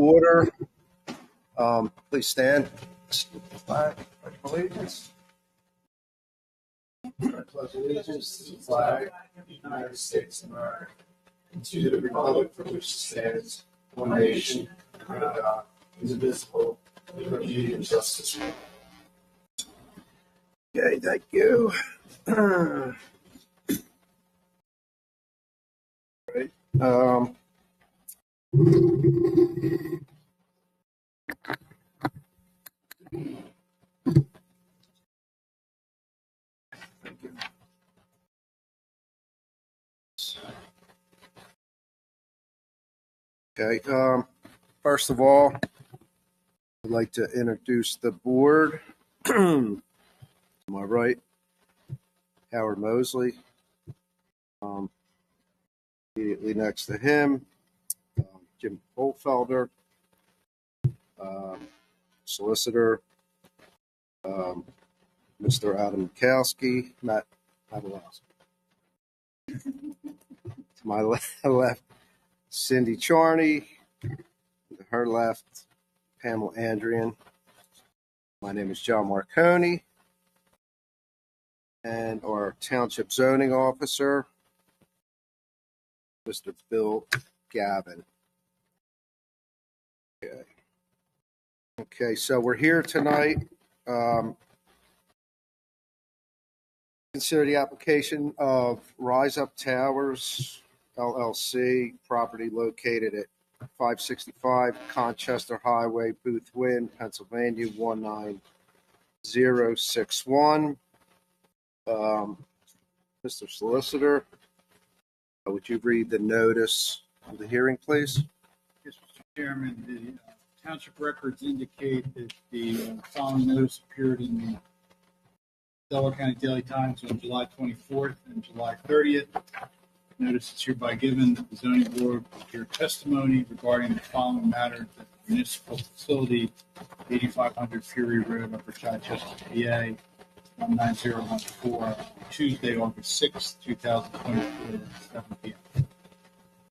order. Please stand. Flag, pledge of allegiance. I pledge allegiance to the flag of the United States of America and to the republic for which it stands, one nation, under God, indivisible, with liberty and justice for all. Okay, thank you. Right. Okay. First of all, I'd like to introduce the board. To my right, Howard Mosley. Immediately next to him, Jim Holfelder, solicitor, Mr. Adam Mikowski, Matt Pavlowski. To my left, Cindy Charney. To her left, Pamela Andrian. My name is John Marconi. And our Township Zoning Officer, Mr. Bill Gavin. Okay, so we're here tonight. Consider the application of Rise Up Towers, LLC, property located at 565 Conchester Highway, Boothwyn, Pennsylvania, 19061. Mr. Solicitor, would you read the notice of the hearing, please? Yes, Mr. Chairman, the township records indicate that the following notice appeared in the Delaware County Daily Times on July 24th and July 30th. Notice is hereby given that the zoning board will hear testimony regarding the following matters at the municipal facility, 8500 Fury Road, Upper Chichester, PA, 19014, Tuesday, August 6, 2024, at 7 p.m.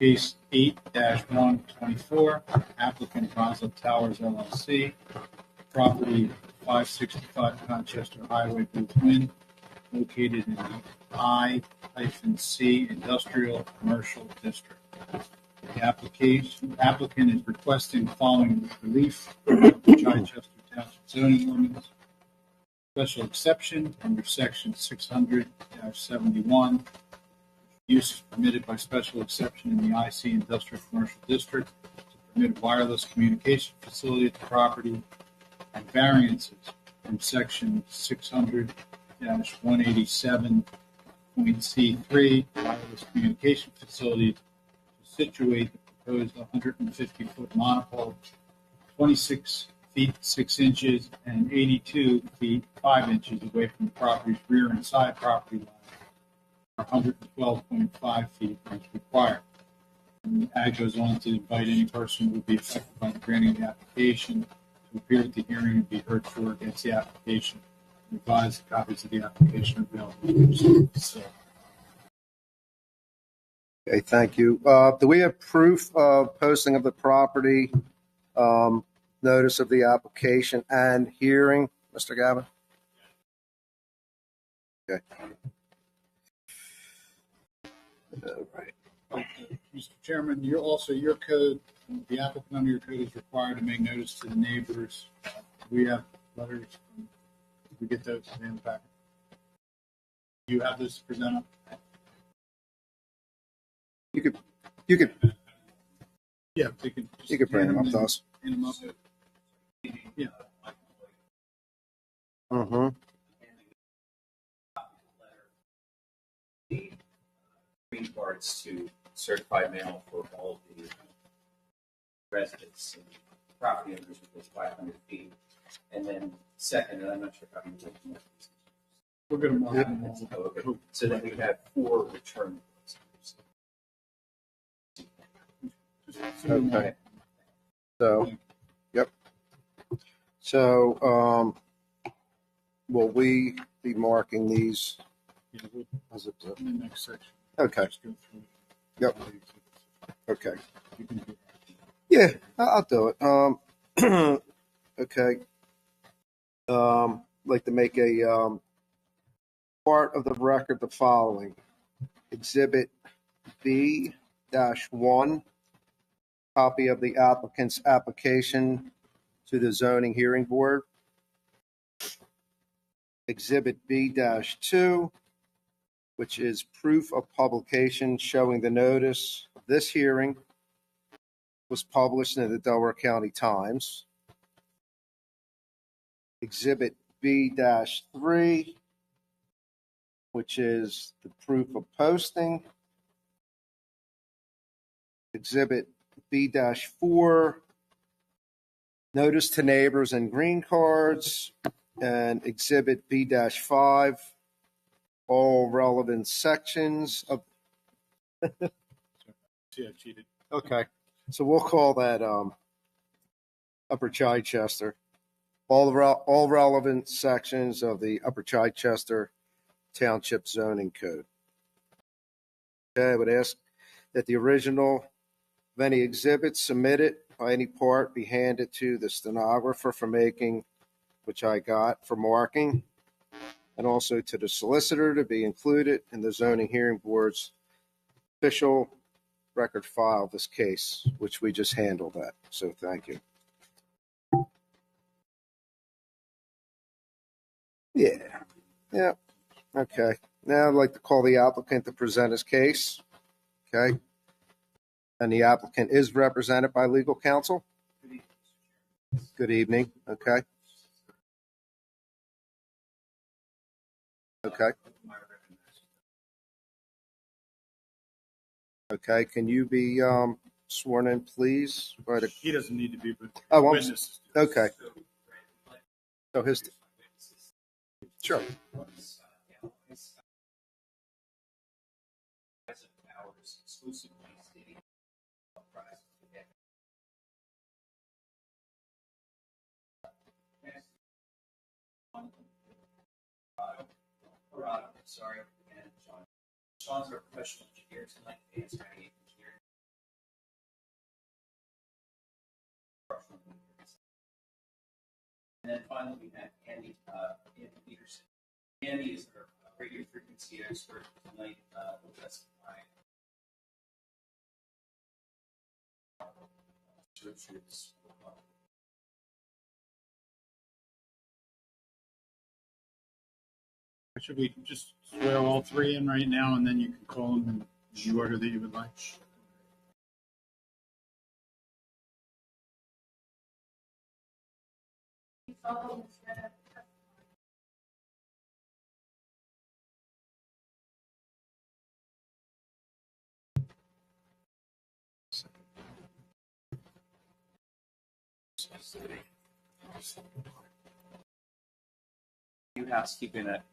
Case 8-124, applicant Rise Up Towers, LLC, property 565 Conchester Highway, Boothwyn, located in the I-C Industrial Commercial District. The applicant is requesting the following relief from the Chichester Township zoning ordinance. Special exception under section 600-71. Use is permitted by special exception in the IC Industrial Commercial District to permit wireless communication facility at the property, and variances from section 600-187.C3 wireless communication facility to situate the proposed 150-foot monopole 26 feet 6 inches and 82 feet 5 inches away from the property's rear and side property line, 112.5 feet as required. And the ad goes on to invite any person who would be affected by the granting of the application to appear at the hearing and be heard for against the application. Revise copies of the application are available. So. Okay, thank you. Do we have proof of posting of the property, notice of the application and hearing, Mr. Gavin? Okay. All right. Mr. Chairman, your code, the applicant under your code is required to make notice to the neighbors. We have letters. Did we get those in the packet? Do you have this to present? You could. Yeah, they can. You could bring them up to us. Yeah. Mm-hmm. Green cards to certified mail for all the residents and property owners within 500 feet. And then second, and I'm not sure how many. We're going to mark them all. Oh, okay. So then we have 4 return. Okay. So, yep. So, will we be marking these? As it, In the next section. okay. Yep. Okay. Yeah, I'll do it. Okay. Like to make a part of the record the following: Exhibit B-1, copy of the applicant's application to the zoning hearing board. Exhibit B-2, which is proof of publication showing the notice of this hearing was published in the Delaware County Times. Exhibit B-3, which is the proof of posting. Exhibit B-4, notice to neighbors and green cards. And Exhibit B-5, all relevant sections of. See, I cheated. Okay, so we'll call that Upper Chichester. All relevant sections of the Upper Chichester Township Zoning Code. Okay, I would ask that the original of any exhibits submitted by any part be handed to the stenographer for making, which I got, for marking, and also to the solicitor to be included in the zoning hearing board's official record file of this case, which we just handled that. So thank you. Yeah. Okay. Now I'd like to call the applicant to present his case. Okay. And the applicant is represented by legal counsel. Good evening. Okay. Okay. Okay. Can you be sworn in, please? Right. He doesn't need to be, but Oh, witnesses. okay. So his. Sure. Sorry, and Sean. Sean's our professional engineer tonight. Answer any engineering. And then finally, we have Andy Peterson. Andy is our radio frequency expert tonight. Will testify. Should we just swear all three in right now, and then you can call them in the order that you would like? You housekeeping at.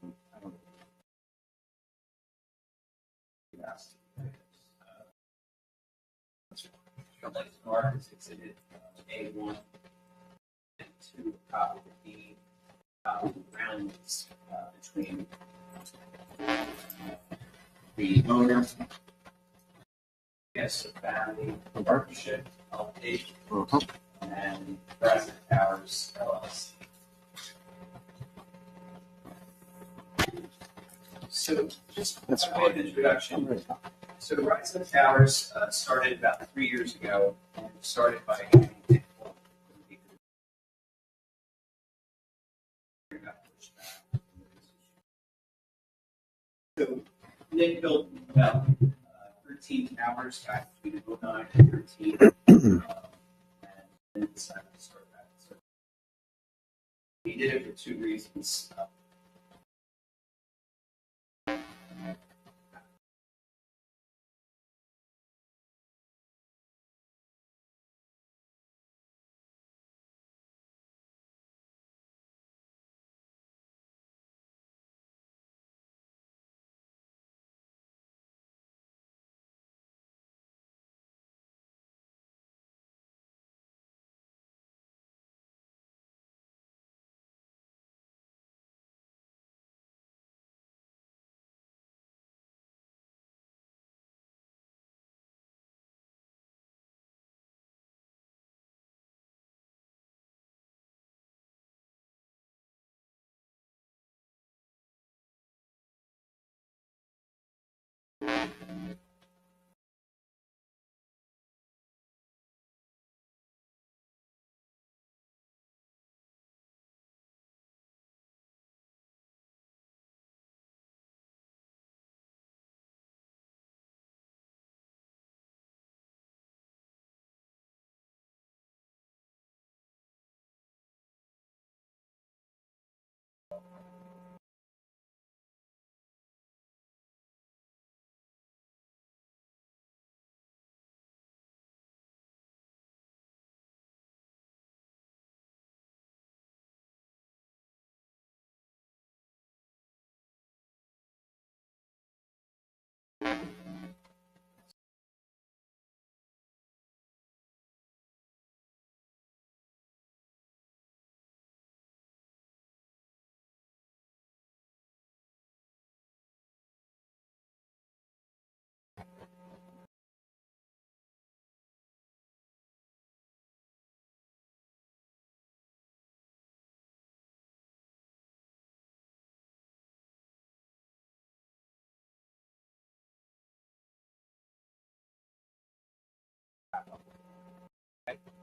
Mark is exhibit A1 and 2, copy of the deed, rounds between the owner, yes, family, partnership, LLC, and Verizon Towers LLC. So, just a quick introduction. So, the Verizon Towers started about 3 years ago, and started by So, Nick built about 13 towers back between 2009 and 13, and then decided to start that. So, he did it for two reasons.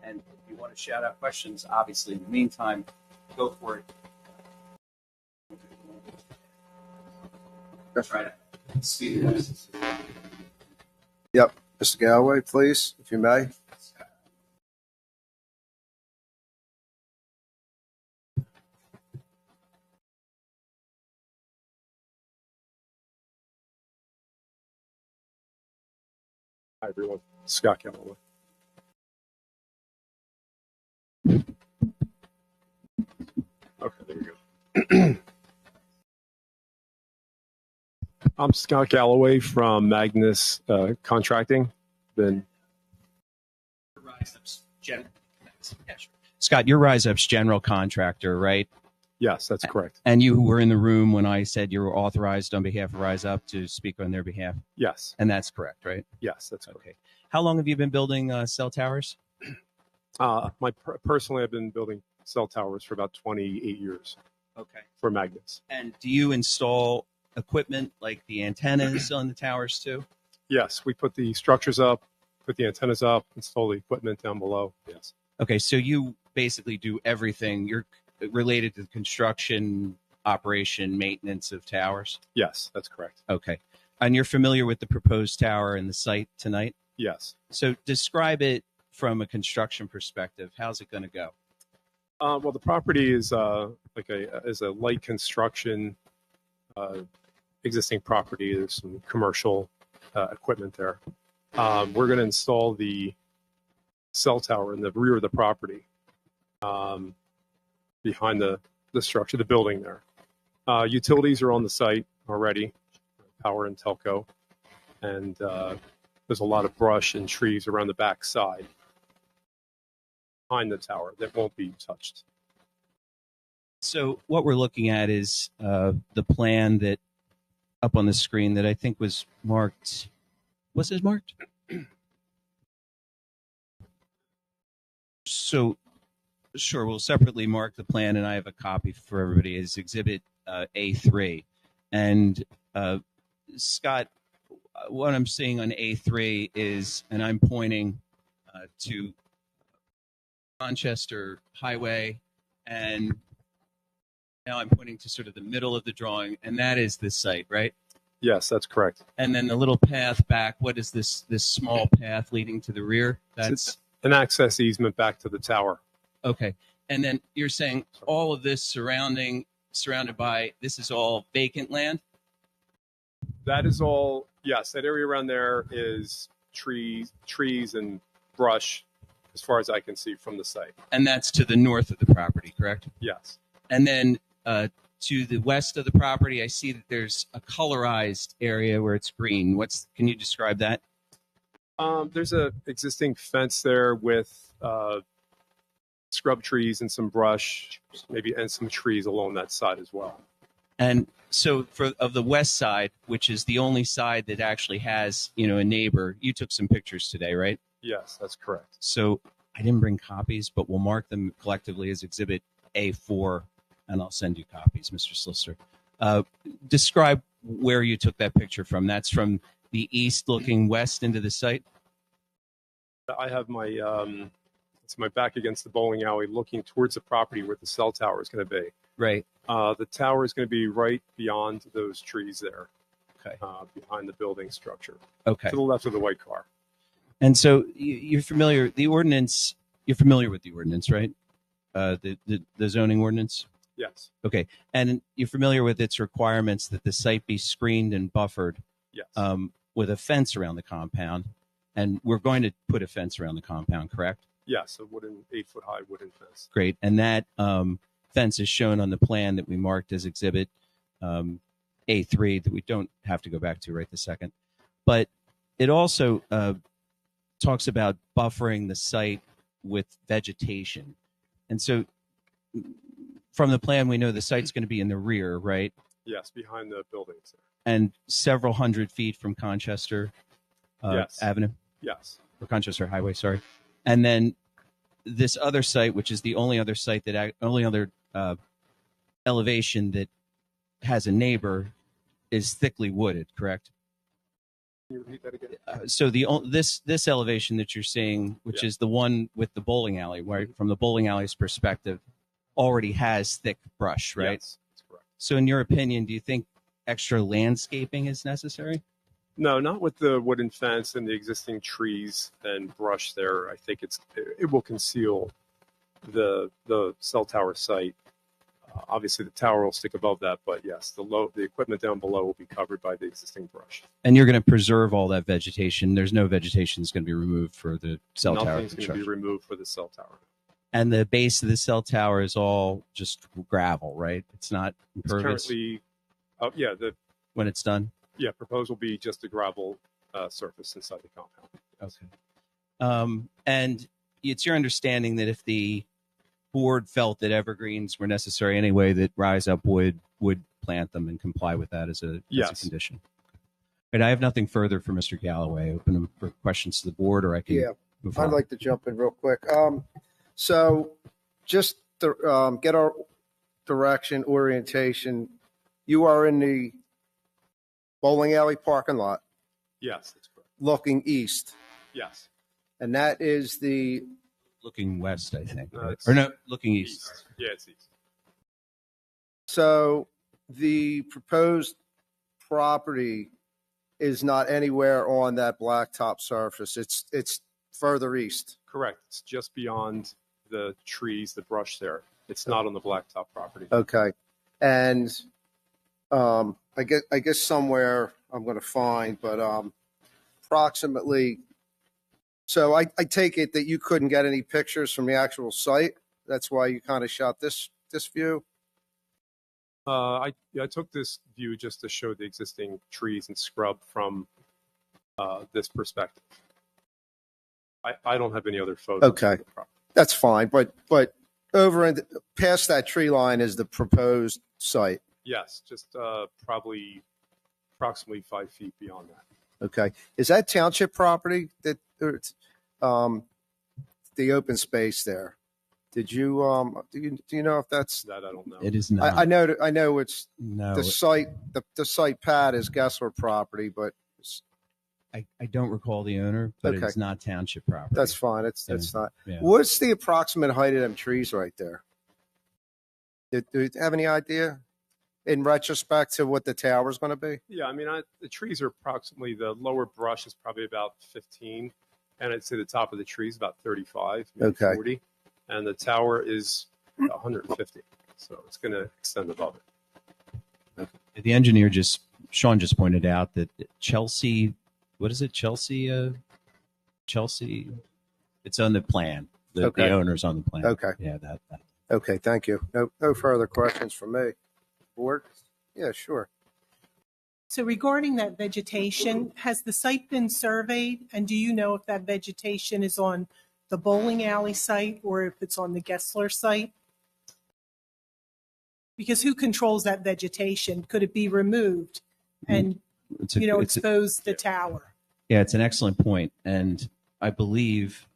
And if you want to shout out questions, obviously, in the meantime, go for it. Try to speed it up. Yep. Mr. Galloway, please, if you may. Hi, everyone. Scott Galloway. Okay, there we go. I'm Scott Galloway from Magnus Contracting. Scott, you're Rise Up's general contractor, right? Yes, that's correct. And you were in the room when I said you were authorized on behalf of Rise Up to speak on their behalf? Yes, And that's correct, right? yes, that's correct. Okay. How long have you been building cell towers? Personally, I've been building cell towers for about 28 years Okay. for Magnus. And do you install equipment like the antennas on the towers too? Yes, we put the structures up, put the antennas up, install the equipment down below. Yes. Okay, so you basically do everything. You're related to the construction, operation, maintenance of towers? Yes, that's correct. Okay. And you're familiar with the proposed tower and the site tonight? Yes. So describe it from a construction perspective. How's it going to go? Well, the property is is a light construction existing property. There's some commercial equipment there. We're going to install the cell tower in the rear of the property, behind the structure, the building there. Utilities are on the site already, power and telco, and there's a lot of brush and trees around the back side behind the tower that won't be touched. So what we're looking at is the plan that up on the screen that I think was marked. Was it marked? So, sure, we'll separately mark the plan, and I have a copy for everybody as Exhibit A3. And Scott, what I'm seeing on A3 is, and I'm pointing to Manchester Highway, and now I'm pointing to sort of the middle of the drawing, and that is this site, right? Yes, that's correct. And then the little path back, what is this small path leading to the rear? That's an access easement back to the tower. okay. And then you're saying all of this surrounded by, this is all vacant land? That is all, yes, that area around there is trees and brush as far as I can see from the site. And that's to the north of the property, correct? Yes. And then to the west of the property, I see that there's a colorized area where it's green. Can you describe that? There's a existing fence there with scrub trees and some brush, maybe, and some trees along that side as well. And so of the west side, which is the only side that actually has, a neighbor, you took some pictures today, right? Yes, that's correct. So I didn't bring copies, but we'll mark them collectively as Exhibit A4, and I'll send you copies, Mr. Solicitor. Describe where you took that picture from. That's from the east looking west into the site? I have my it's my back against the bowling alley, looking towards the property where the cell tower is going to be. Right. The tower is going to be right beyond those trees there, Okay. behind the building structure, Okay. to the left of the white car. And so you're familiar the ordinance. You're familiar with the ordinance, right? The zoning ordinance. Yes. Okay. And you're familiar with its requirements that the site be screened and buffered Yes. with a fence around the compound. And we're going to put a fence around the compound, correct? Yes. A 8-foot high wooden fence. Great. And that fence is shown on the plan that we marked as Exhibit A3 that we don't have to go back to right this second. But it also talks about buffering the site with vegetation. And so from the plan, we know the site's going to be in the rear, right? Yes, behind the buildings there. And several hundred feet from Conchester Yes. Avenue, Yes. or Conchester Highway, sorry. And then this other site, which is the only other site that only other elevation that has a neighbor, is thickly wooded, correct? Can you repeat that again? So this elevation that you're seeing, which Yeah. is the one with the bowling alley, right? From the bowling alley's perspective, already has thick brush, right? Yes, that's correct. So, in your opinion, do you think extra landscaping is necessary? No, not with the wooden fence and the existing trees and brush there. I think it will conceal the cell tower site. Obviously, the tower will stick above that, but yes, the equipment down below will be covered by the existing brush. And you're going to preserve all that vegetation. There's no vegetation that's going to be removed for the cell tower Nothing's going to be construction. removed for the cell tower. And the base of the cell tower is all just gravel, right? It's not It's impervious currently, when it's done. proposed will be just a gravel surface inside the compound. Okay. And it's your understanding that if the board felt that evergreens were necessary anyway, that Rise Up would plant them and comply with that as a Yes. condition. But I have nothing further for Mr. Galloway. Open them for questions to the board, or I can Yeah, move I'd on. like to jump in real quick. So just to get our direction, orientation, you are in the bowling alley parking lot Yes, that's correct. looking east, Yes. and that is the, Looking west, I think. No, right? it's Or no, looking east. Yeah, it's east. so the proposed property is not anywhere on that blacktop surface. It's further east. Correct. It's just beyond the trees, the brush there. It's not on the blacktop property. Okay. And I guess somewhere I'm going to find, but approximately. So I take it that you couldn't get any pictures from the actual site. That's why you kind of shot this view. I took this view just to show the existing trees and scrub from this perspective. I don't have any other photos. Okay. of the property. That's fine, but over and past that tree line is the proposed site. Yes, just probably approximately 5 feet beyond that. Okay. Is that township property that the open space there? Did you do you know if that's? That I don't know. It is not. I know it's No, the site. The site pad is Gessler property, but I don't recall the owner, but Okay. it's not township property. that's fine. It's Yeah. not. Yeah. What's the approximate height of them trees right there? Do you have any idea in retrospect to what the tower's going to be? Yeah, I mean, the trees are approximately, the lower brush is probably about 15, and I'd say the top of the tree is about 35, maybe Okay. 40, and the tower is 150, so it's going to extend above it. The engineer Sean just pointed out that Chelsea, what is it? Chelsea, it's on the plan. The Okay. owner's on the plan. Okay. Yeah, that. Okay. Thank you. No further questions from me. Board? Yeah, sure. So regarding that vegetation, has the site been surveyed? And do you know if that vegetation is on the bowling alley site or if it's on the Gessler site? Because who controls that vegetation? Could it be removed and, It's expose the tower? Yeah, it's an excellent point. And I believe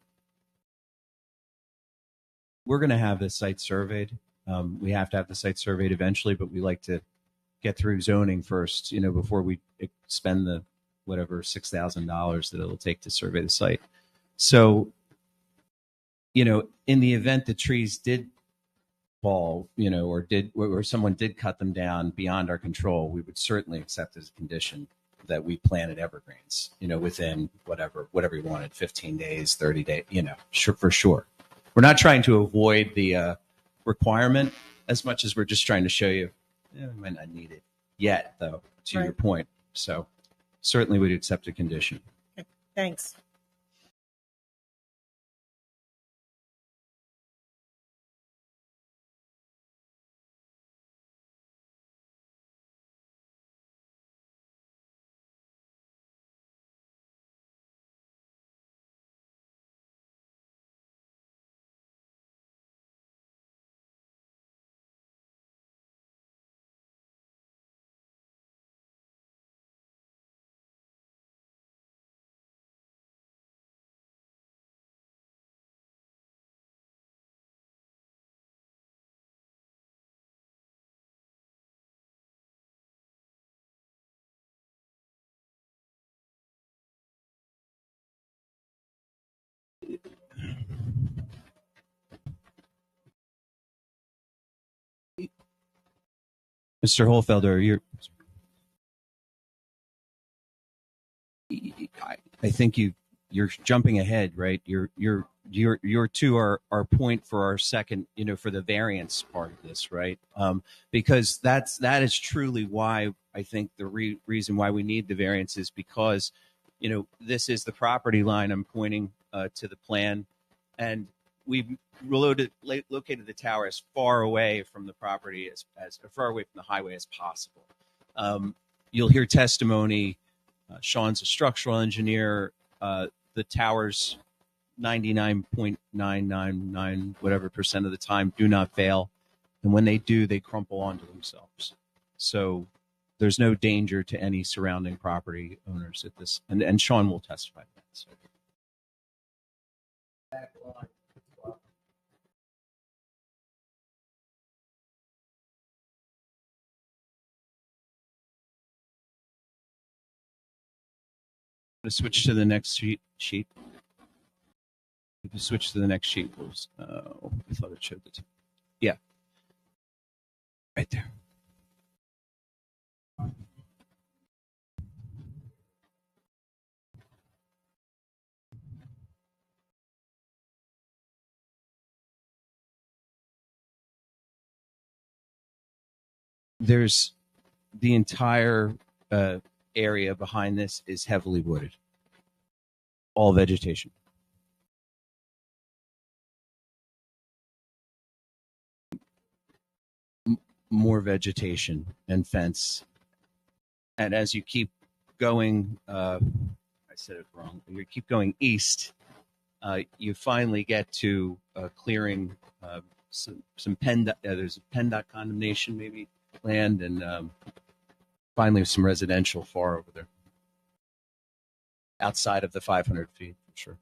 we're going to have the site surveyed. We have to have the site surveyed eventually, but we like to get through zoning first, before we spend the whatever $6,000 that it'll take to survey the site. So, in the event the trees did fall, or someone did cut them down beyond our control, we would certainly accept as a condition that we planted evergreens, within whatever you wanted, 15 days, 30 days, for sure. We're not trying to avoid the requirement as much as we're just trying to show you, we might not need it yet, though, to your point. So certainly we'd accept a condition. Okay, thanks. Mr. Holfelder, I think you're jumping ahead, right? Your two are our point for our second, for the variance part of this, right? Because that is truly why I think the reason why we need the variance is because, this is the property line. I'm pointing to the plan, and we've located the tower as far away from the property as far away from the highway as possible. You'll hear testimony. Sean's a structural engineer. The towers, 99.999 whatever percent of the time, do not fail, and when they do, they crumple onto themselves. So there's no danger to any surrounding property owners at this, and Sean will testify to that. So. To switch to the next sheet. If you switch to the next sheet, please. I thought it showed it. Yeah. Right there. There's the entire area behind this is heavily wooded. All vegetation. More vegetation and fence. And as you keep going, I said it wrong. You keep going east, you finally get to clearing some PennDOT, there's a PennDOT condemnation maybe land, and finally some residential far over there. Outside of the 500 feet, for sure.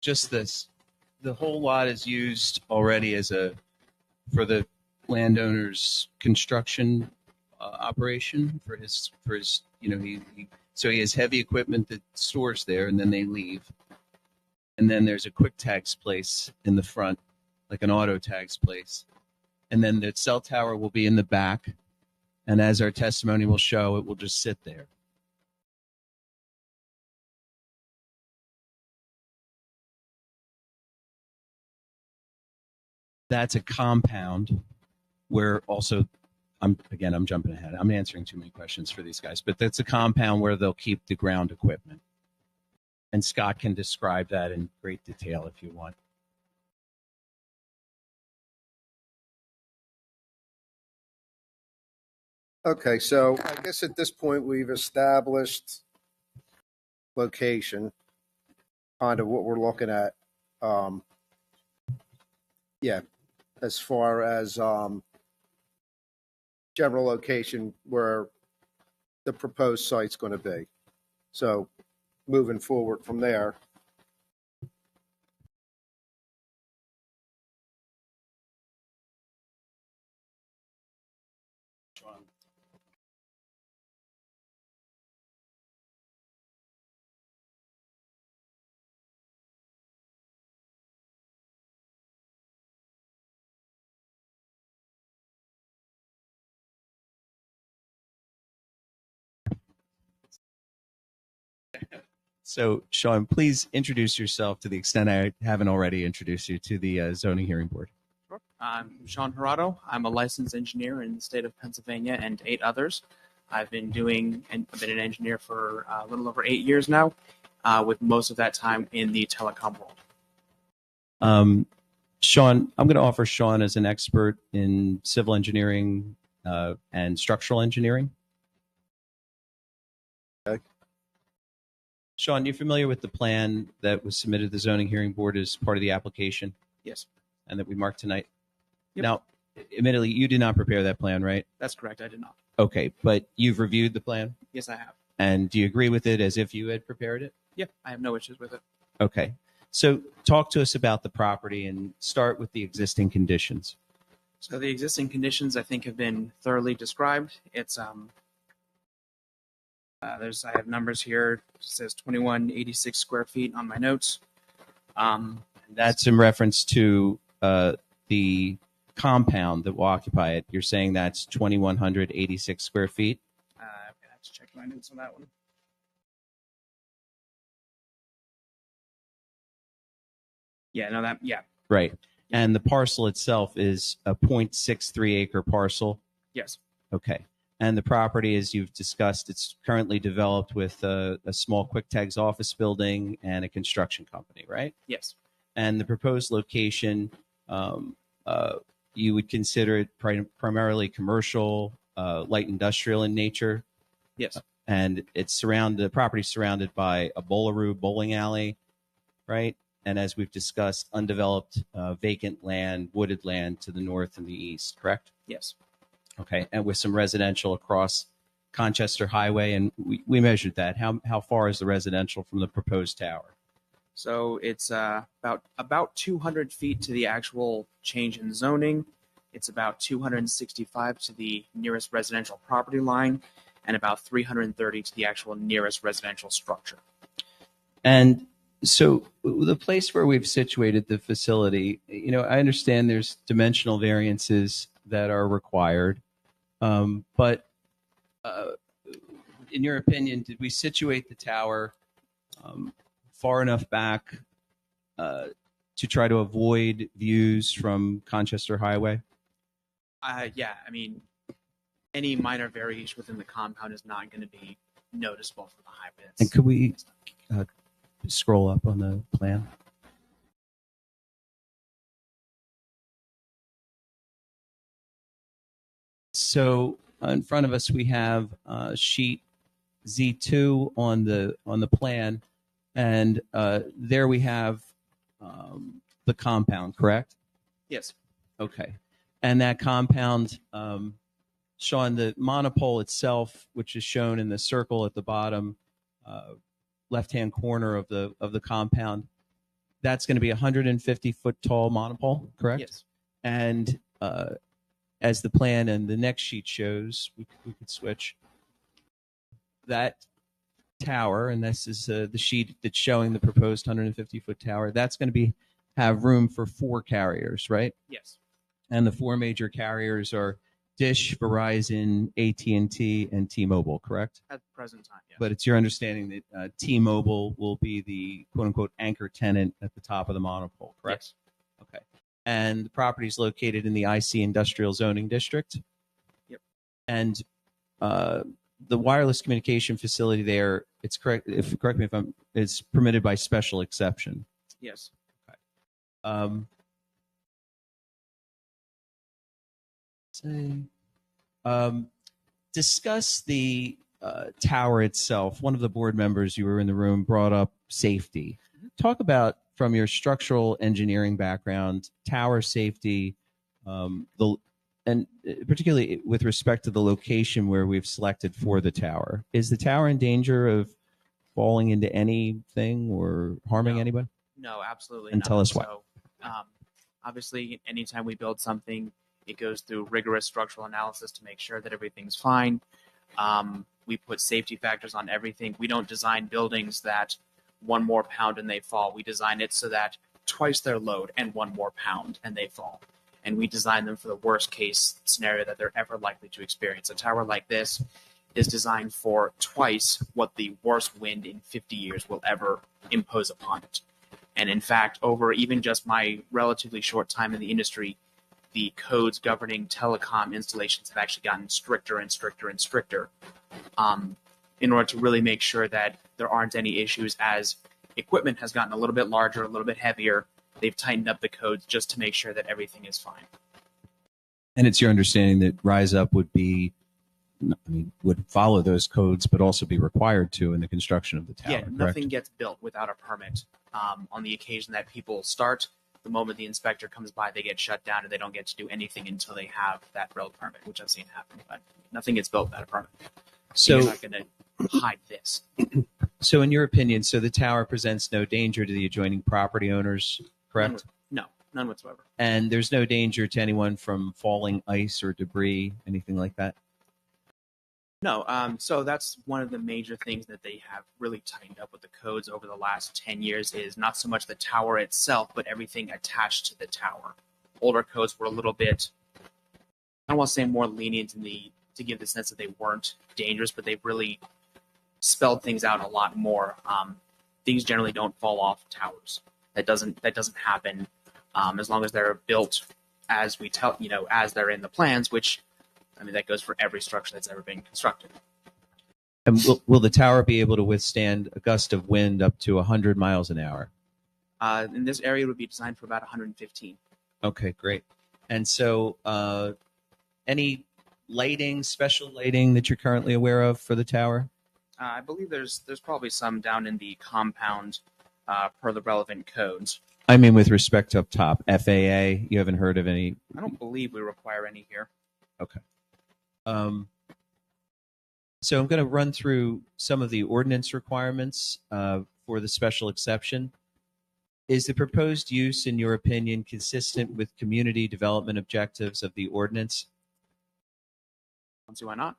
Just this. The whole lot is used already for the landowner's construction operation for his so he has heavy equipment that stores there, and then they leave. And then there's a quick tags place in the front, like an auto tags place. And then the cell tower will be in the back. And as our testimony will show, it will just sit there. That's a compound where also, I'm jumping ahead. I'm answering too many questions for these guys, but that's a compound where they'll keep the ground equipment. And Scott can describe that in great detail if you want. Okay, so I guess at this point, we've established location, kind of what we're looking at. Yeah, as far as general location where the proposed site's going to be. So moving forward from there. So, Sean, please introduce yourself to the extent I haven't already introduced you to the zoning hearing board. Sure. I'm Sean Gerardo. I'm a licensed engineer in the state of Pennsylvania and 8 others. I've been an engineer for a little over 8 years now, with most of that time in the telecom world. Sean, I'm going to offer Sean as an expert in civil engineering and structural engineering. Okay. Sean, you familiar with the plan that was submitted to the zoning hearing board as part of the application Yes, and that we marked tonight? Yep. Now, admittedly, you did not prepare that plan, right? that's correct. I did not. Okay, but you've reviewed the plan, Yes, I have. and do you agree with it as if you had prepared it? Yeah, I have no issues with it. Okay. So talk to us about the property and start with the existing conditions. So the existing conditions, I think, have been thoroughly described. It's I have numbers here. It says 2186 square feet on my notes. That's in reference to the compound that will occupy it. You're saying that's 2,186 square feet? I'm gonna have to check my notes on that one. Yeah, no, yeah, Right. And the parcel itself is a 0.63 acre parcel? yes, Okay. And the property, as you've discussed, it's currently developed with a small Quick Tags office building and a construction company, right? yes, And the proposed location, you would consider it primarily commercial, light industrial in nature, yes, and the property's surrounded by a bowling alley, right? And as we've discussed, undeveloped vacant land, wooded land to the north and the east, correct? yes. Okay, and with some residential across Conchester Highway, and we measured that. How far is the residential from the proposed tower? So it's about 200 feet to the actual change in zoning. It's about 265 to the nearest residential property line, and about 330 to the actual nearest residential structure. And so the place where we've situated the facility, I understand there's dimensional variances that are required, but in your opinion, did we situate the tower far enough back to try to avoid views from Conchester Highway? Yeah, I mean, any minor variation within the compound is not going to be noticeable from the highway. And could we scroll up on the plan? So in front of us, we have sheet Z2 on the plan, and there we have the compound, correct? Yes, Okay. And that compound, Sean, the monopole itself, which is shown in the circle at the bottom left-hand corner of the compound, that's going to be a 150-foot tall monopole, correct? yes, And as the plan and the next sheet shows, we could switch that tower, and this is the sheet that's showing the proposed 150-foot tower. That's going to have room for 4 carriers, right? yes, And the 4 major carriers are Dish, Verizon, AT&T, and T-Mobile, correct? at the present time, yes. But it's your understanding that T-Mobile will be the quote-unquote anchor tenant at the top of the monopole, correct? Yes. Okay. And the property is located in the IC Industrial Zoning District? Yep. And the wireless communication facility there, correct me if it's permitted by special exception. Yes. discuss the tower itself. One of the board members, you were in the room, brought up safety. Talk about, from your structural engineering background, tower safety, and particularly with respect to the location where we've selected for the tower. Is the tower in danger of falling into anything or harming No. anybody? No, absolutely And not. tell us why. So, obviously, anytime we build something, it goes through rigorous structural analysis to make sure that everything's fine. We put safety factors on everything. We don't design buildings that one more pound and they fall. We design it so that twice their load and one more pound and they fall. And we design them for the worst case scenario that they're ever likely to experience. A tower like this is designed for twice what the worst wind in 50 years will ever impose upon it. And in fact, over even just my relatively short time in the industry, the codes governing telecom installations have actually gotten stricter and stricter and stricter in order to really make sure that there aren't any issues. As equipment has gotten a little bit larger, a little bit heavier, they've tightened up the codes just to make sure that everything is fine. And it's your understanding that Rise Up would be, would follow those codes, but also be required to in the construction of the tower, Yeah, correct? nothing gets built without a permit. On the occasion that people start, the moment the inspector comes by, they get shut down and they don't get to do anything until they have that build permit, which I've seen happen. But nothing gets built without a permit. So, you're not going to hide this. so in your opinion, so the tower presents no danger to the adjoining property owners, correct? No, none whatsoever. And there's no danger to anyone from falling ice or debris, anything like that? No, so that's one of the major things that they have really tightened up with the codes over the last 10 years is not so much the tower itself, but everything attached to the tower. Older codes were a little bit, I don't want to say more lenient to give the sense that they weren't dangerous, but they've really spelled things out a lot more. Things generally don't fall off towers. That doesn't happen as long as they're built as we tell, as they're in the plans, which, that goes for every structure that's ever been constructed. And will the tower be able to withstand a gust of wind up to 100 miles an hour? In this area, it would be designed for about 115. Okay, great. And so any lighting, special lighting that you're currently aware of for the tower? I believe there's probably some down in the compound per the relevant codes. I mean, with respect to up top, FAA, you haven't heard of any? I don't believe we require any here. Okay. So I'm going to run through some of the ordinance requirements for the special exception. Is the proposed use, in your opinion, consistent with community development objectives of the ordinance? Don't see why not.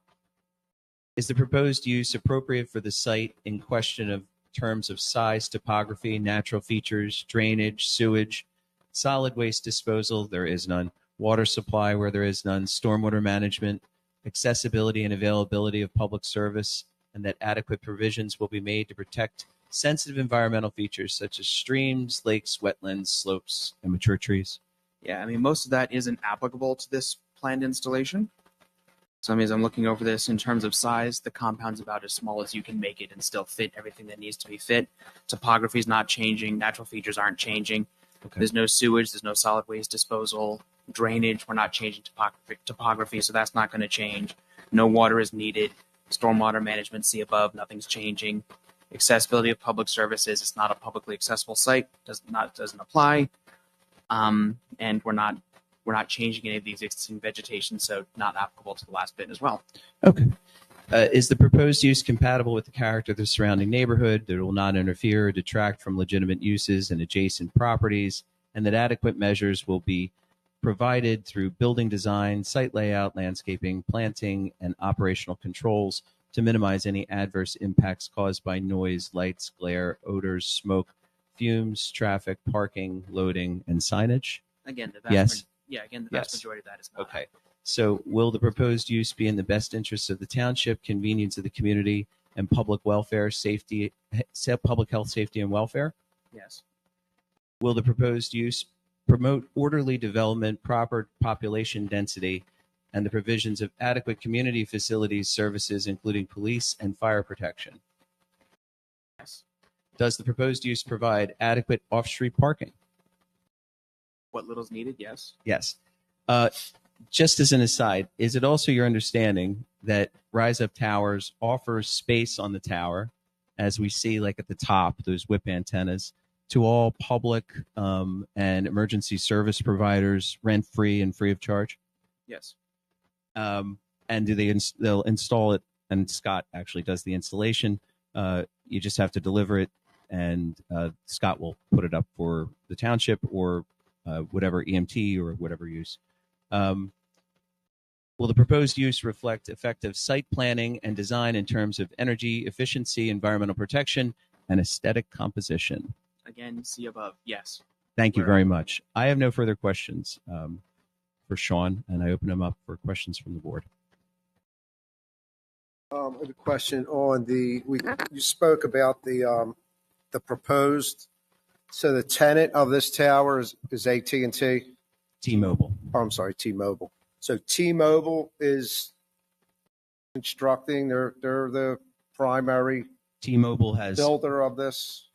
Is the proposed use appropriate for the site in question of terms of size, topography, natural features, drainage, sewage, solid waste disposal? There is none. Water supply where there is none. Stormwater management, accessibility and availability of public service, and that adequate provisions will be made to protect sensitive environmental features such as streams, lakes, wetlands, slopes, and mature trees. Yeah, most of that isn't applicable to this planned installation. So as I'm looking over this in terms of size, the compound's about as small as you can make it and still fit everything that needs to be fit. Topography is not changing. Natural features aren't changing. Okay. There's no sewage. There's no solid waste disposal. Drainage, we're not changing topography, so that's not going to change. No water is needed. Stormwater management, see above, nothing's changing. Accessibility of public services, it's not a publicly accessible site, doesn't apply. And we're not changing any of the existing vegetation, so not applicable to the last bit as well. Okay. Is the proposed use compatible with the character of the surrounding neighborhood, that it will not interfere or detract from legitimate uses and adjacent properties, and that adequate measures will be provided through building design, site layout, landscaping, planting, and operational controls to minimize any adverse impacts caused by noise, lights, glare, odors, smoke, fumes, traffic, parking, loading, and signage? Again, the vast Yes. the vast majority of that is not. Okay. So will the proposed use be in the best interest of the township, convenience of the community, and public welfare, safety, public health, safety, and welfare? Yes. Will the proposed use promote orderly development, proper population density, and the provisions of adequate community facilities, services, including police and fire protection? Yes. Does the proposed use provide adequate off-street parking? What little's needed? Yes. Yes. Just as an aside, is it also your understanding that Rise Up Towers offers space on the tower, as we see like at the top, those whip antennas, to all public and emergency service providers, rent-free and free of charge? Yes. And they'll install it, and Scott actually does the installation. You just have to deliver it, and Scott will put it up for the township or whatever EMT or whatever use. Will the proposed use reflect effective site planning and design in terms of energy efficiency, environmental protection, and aesthetic composition? Again, see above. Yes. Thank you very much. I have no further questions for Sean, and I open them up for questions from the board. I have a question on you spoke about the proposed, so the tenant of this tower is AT&T? T-Mobile. Oh, I'm sorry, T-Mobile. So T-Mobile is constructing, they're the primary T-Mobile has builder of this?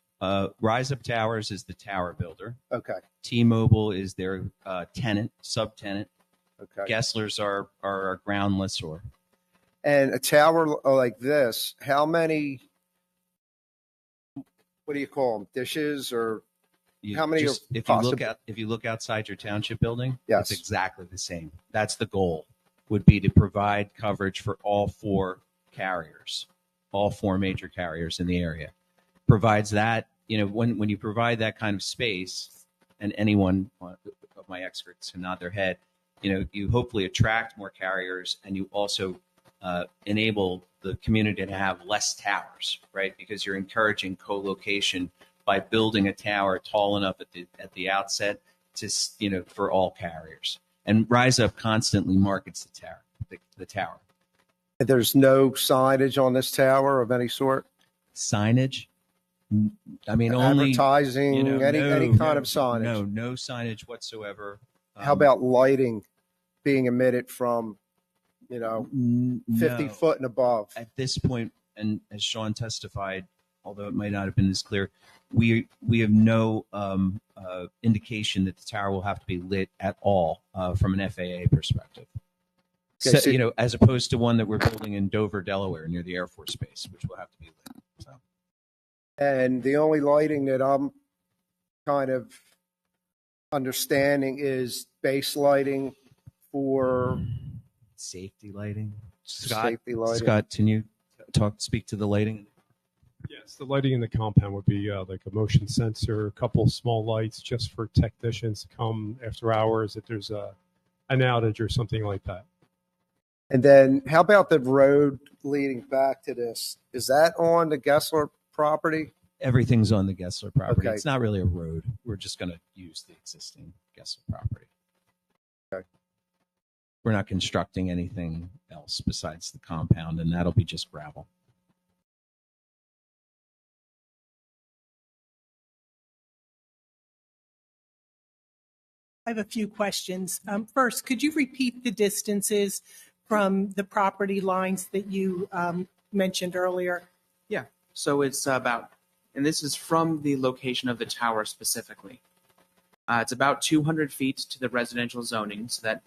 Rise Up Towers is the tower builder. Okay, T-Mobile is their tenant, subtenant. okay. Gesslers are our ground lessor. And a tower like this, how many, what do you call them, dishes or? How many are If you look outside your township building, Yes. it's exactly the same. That's the goal, would be to provide coverage for all four carriers, all four major carriers in the area. Provides that, when you provide that kind of space, and anyone of my experts can nod their head, you hopefully attract more carriers, and you also enable the community to have less towers, right? Because you're encouraging co-location by building a tower tall enough at the outset to for all carriers. And Rise Up constantly markets the tower. There's no signage on this tower of any sort? Signage? I mean, only advertising, any kind of signage? No signage whatsoever. How about lighting being emitted from, 50 foot and above? At this point, and as Sean testified, although it might not have been as clear, we have no indication that the tower will have to be lit at all from an FAA perspective. Okay, So, as opposed to one that we're building in Dover, Delaware, near the Air Force Base, which will have to be lit. So. And the only lighting that I'm kind of understanding is base lighting for Safety lighting. safety lighting. Scott, can you speak to the lighting? Yes, the lighting in the compound would be like a motion sensor, a couple small lights just for technicians to come after hours if there's an outage or something like that. And then how about the road leading back to this? Is that on the Gessler property? Everything's on the Gessler property. Okay. It's not really a road. We're just going to use the existing Gessler property. Okay. We're not constructing anything else besides the compound, and that'll be just gravel. I have a few questions. First, could you repeat the distances from the property lines that you mentioned earlier? Yeah. So it's about, and this is from the location of the tower specifically. It's about 200 feet to the residential zoning, so that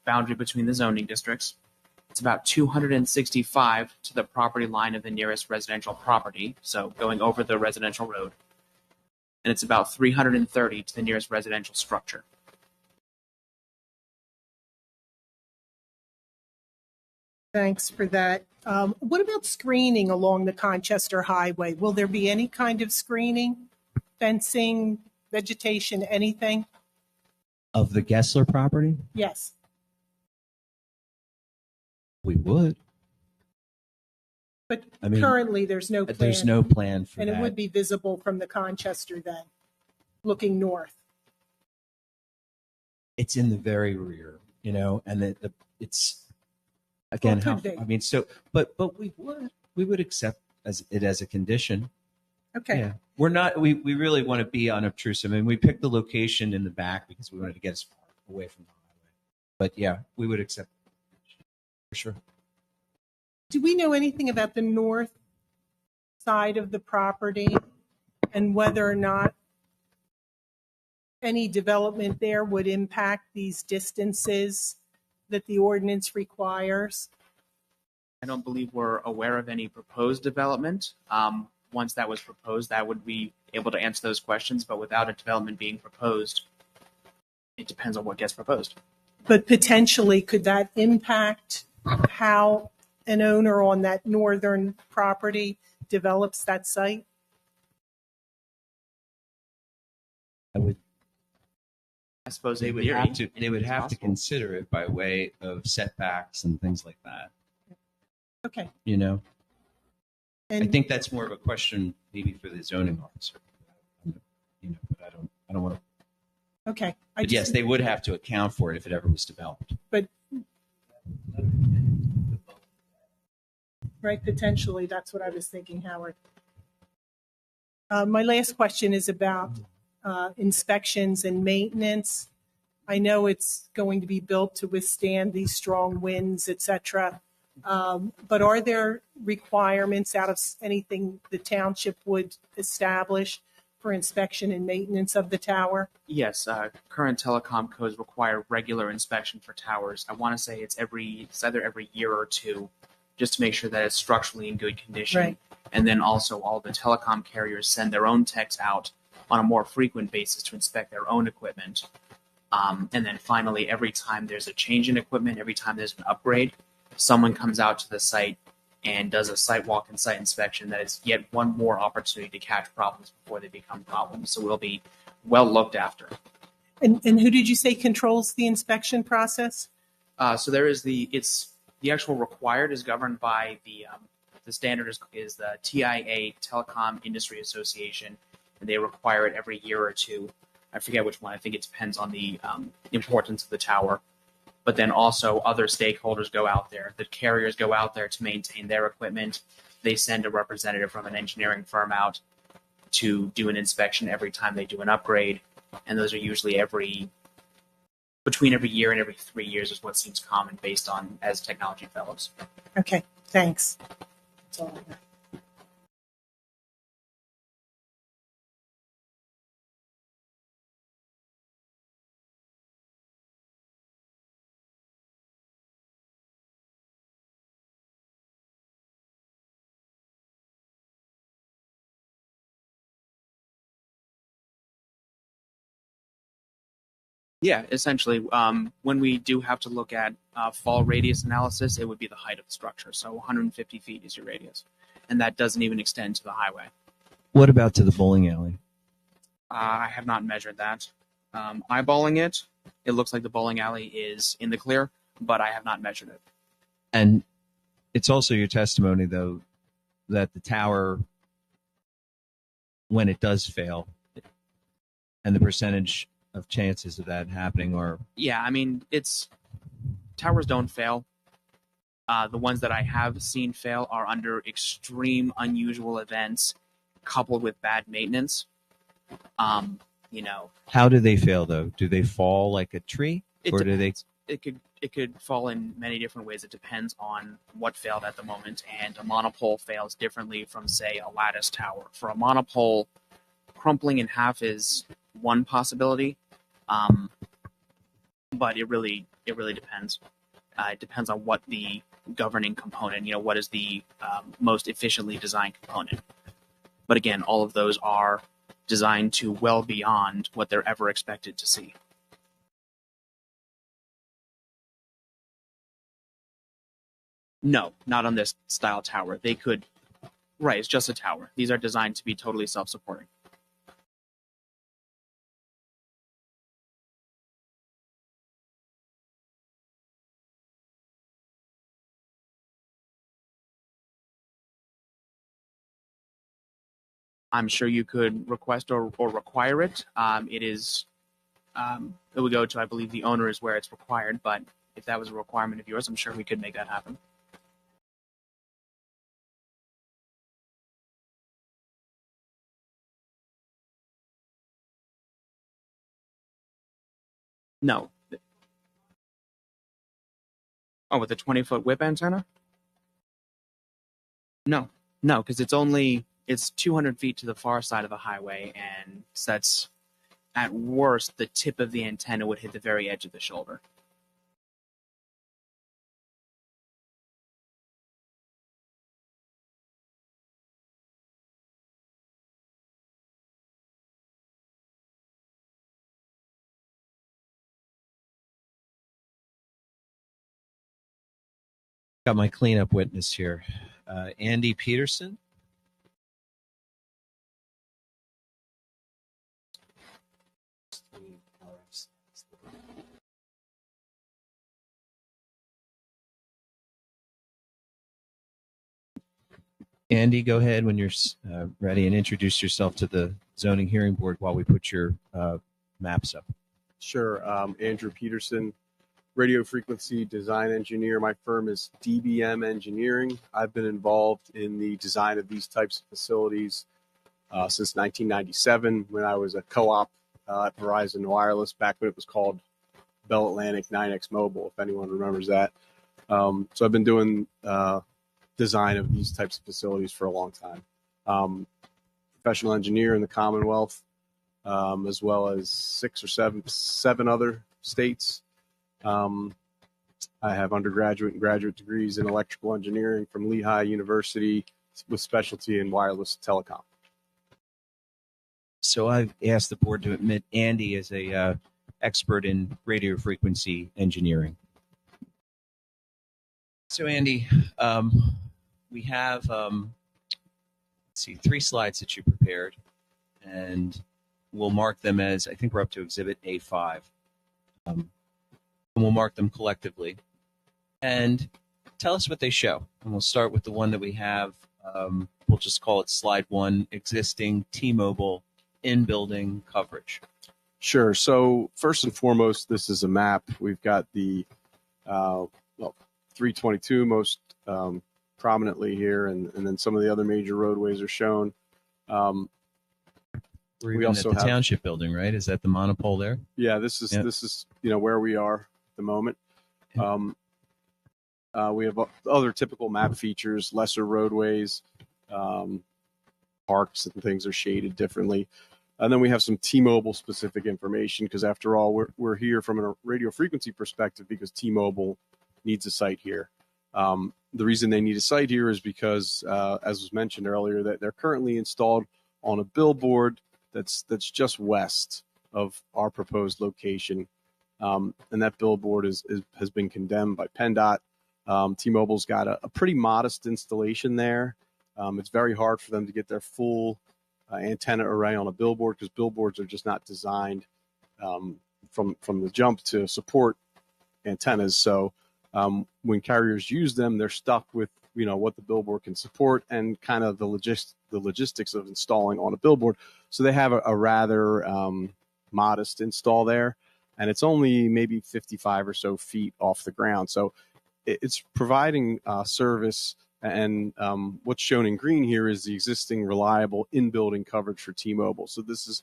boundary between the zoning districts. It's about 265 to the property line of the nearest residential property, so going over the residential road. And it's about 330 to the nearest residential structure. Thanks for that. What about screening along the Conchester Highway? Will there be any kind of screening, fencing, vegetation, anything? Of the Gessler property? Yes. We would. But I mean, currently, there's no plan. There's no plan for and that. it would be visible from the Conchester then, looking north. It's in the very rear, and it's again Well, it could be. but we would accept it as a condition. Okay. Yeah, we're not. We really want to be unobtrusive. I mean, we picked the location in the back because we wanted to get as far away from the highway. But yeah, we would accept for sure. Do we know anything about the north side of the property and whether or not any development there would impact these distances that the ordinance requires? I don't believe we're aware of any proposed development. Once that was proposed, that would be able to answer those questions. But without a development being proposed, it depends on what gets proposed. But potentially, could that impact how an owner on that northern property develops that site? I suppose They in would theory, have to. They would anything's have to possible. consider it by way of setbacks and things like that. Okay. You know, I And think that's more of a question maybe for the zoning officer. You know, but I don't want to. okay. But yes, they would have to account for it if it ever was developed. Right, potentially. That's what I was thinking, Howard. My last question is about inspections and maintenance. I know it's going to be built to withstand these strong winds, et cetera. But are there requirements out of anything the township would establish for inspection and maintenance of the tower? Yes, current telecom codes require regular inspection for towers. I want to say it's either every year or two, just to make sure that it's structurally in good condition. Right. And then also all the telecom carriers send their own techs out on a more frequent basis to inspect their own equipment. And then finally, every time there's a change in equipment, every time there's an upgrade, someone comes out to the site and does a site walk and site inspection. That is yet one more opportunity to catch problems before they become problems. So we'll be well looked after. And who did you say controls the inspection process? So there is the actual required is governed by the standard is the TIA Telecom Industry Association, and they require it every year or two. I forget which one. I think it depends on the importance of the tower. But then also other stakeholders go out there. The carriers go out there to maintain their equipment. They send a representative from an engineering firm out to do an inspection every time they do an upgrade. And those are usually between every year and every 3 years is what seems common based on as technology develops. Okay, thanks. That's all I have. Yeah, essentially, when we do have to look at fall radius analysis, it would be the height of the structure. So 150 feet is your radius. And that doesn't even extend to the highway. What about to the bowling alley? I have not measured that. Eyeballing it, it looks like the bowling alley is in the clear, but I have not measured it. And it's also your testimony, though, that the tower, when it does fail, and the percentage of chances of that happening are Yeah, I mean, towers don't fail. The ones that I have seen fail are under extreme, unusual events coupled with bad maintenance. how do they fail, though? Do they fall like a tree? It Or do they? depends. It could fall in many different ways. It depends on what failed at the moment, and a monopole fails differently from, say, a lattice tower. For a monopole, crumpling in half is one possibility, but it really depends. It depends on what the governing component, what is the most efficiently designed component. But again, all of those are designed to well beyond what they're ever expected to see. No, not on this style tower. They could, right, it's just a tower. These are designed to be totally self-supporting. I'm sure you could request or require it. It would go to, I believe, the owner is where it's required, but if that was a requirement of yours, I'm sure we could make that happen. No. Oh, with a 20-foot whip antenna? No, because it's 200 feet to the far side of the highway, and that's at worst the tip of the antenna would hit the very edge of the shoulder. Got my cleanup witness here, Andy Peterson. Andy, go ahead when you're ready and introduce yourself to the zoning hearing board while we put your maps up. Sure. Andrew Peterson, radio frequency design engineer. My firm is DBM Engineering. I've been involved in the design of these types of facilities since 1997 when I was a co-op at Verizon Wireless, back when it was called Bell Atlantic 9X Mobile, if anyone remembers that. So I've been doing design of these types of facilities for a long time. Professional engineer in the Commonwealth, as well as seven other states. I have undergraduate and graduate degrees in electrical engineering from Lehigh University with specialty in wireless telecom. So I've asked the board to admit Andy as a expert in radio frequency engineering. So Andy, we have, let's see, 3 slides that you prepared, and we'll mark them as, I think we're up to Exhibit A5. And we'll mark them collectively. And tell us what they show. And we'll start with the one that we have. We'll just call it Slide 1, existing T-Mobile in-building coverage. Sure. So first and foremost, this is a map. We've got the 322 most prominently here, and then some of the other major roadways are shown. We also have the township building, right? Is that the monopole there? Yeah, this is where we are at the moment. We have other typical map features, lesser roadways, parks and things are shaded differently. And then we have some T-Mobile specific information because after all, we're here from a radio frequency perspective because T-Mobile needs a site here. The reason they need a site here is because, as was mentioned earlier, that they're currently installed on a billboard that's just west of our proposed location. And that billboard has been condemned by PennDOT. T-Mobile's got a pretty modest installation there. It's very hard for them to get their full antenna array on a billboard because billboards are just not designed from the jump to support antennas. So when carriers use them, they're stuck with what the billboard can support and kind of the logistics of installing on a billboard. So they have a rather modest install there, and it's only maybe 55 or so feet off the ground. So it's providing service. And what's shown in green here is the existing reliable in-building coverage for T-Mobile. So this is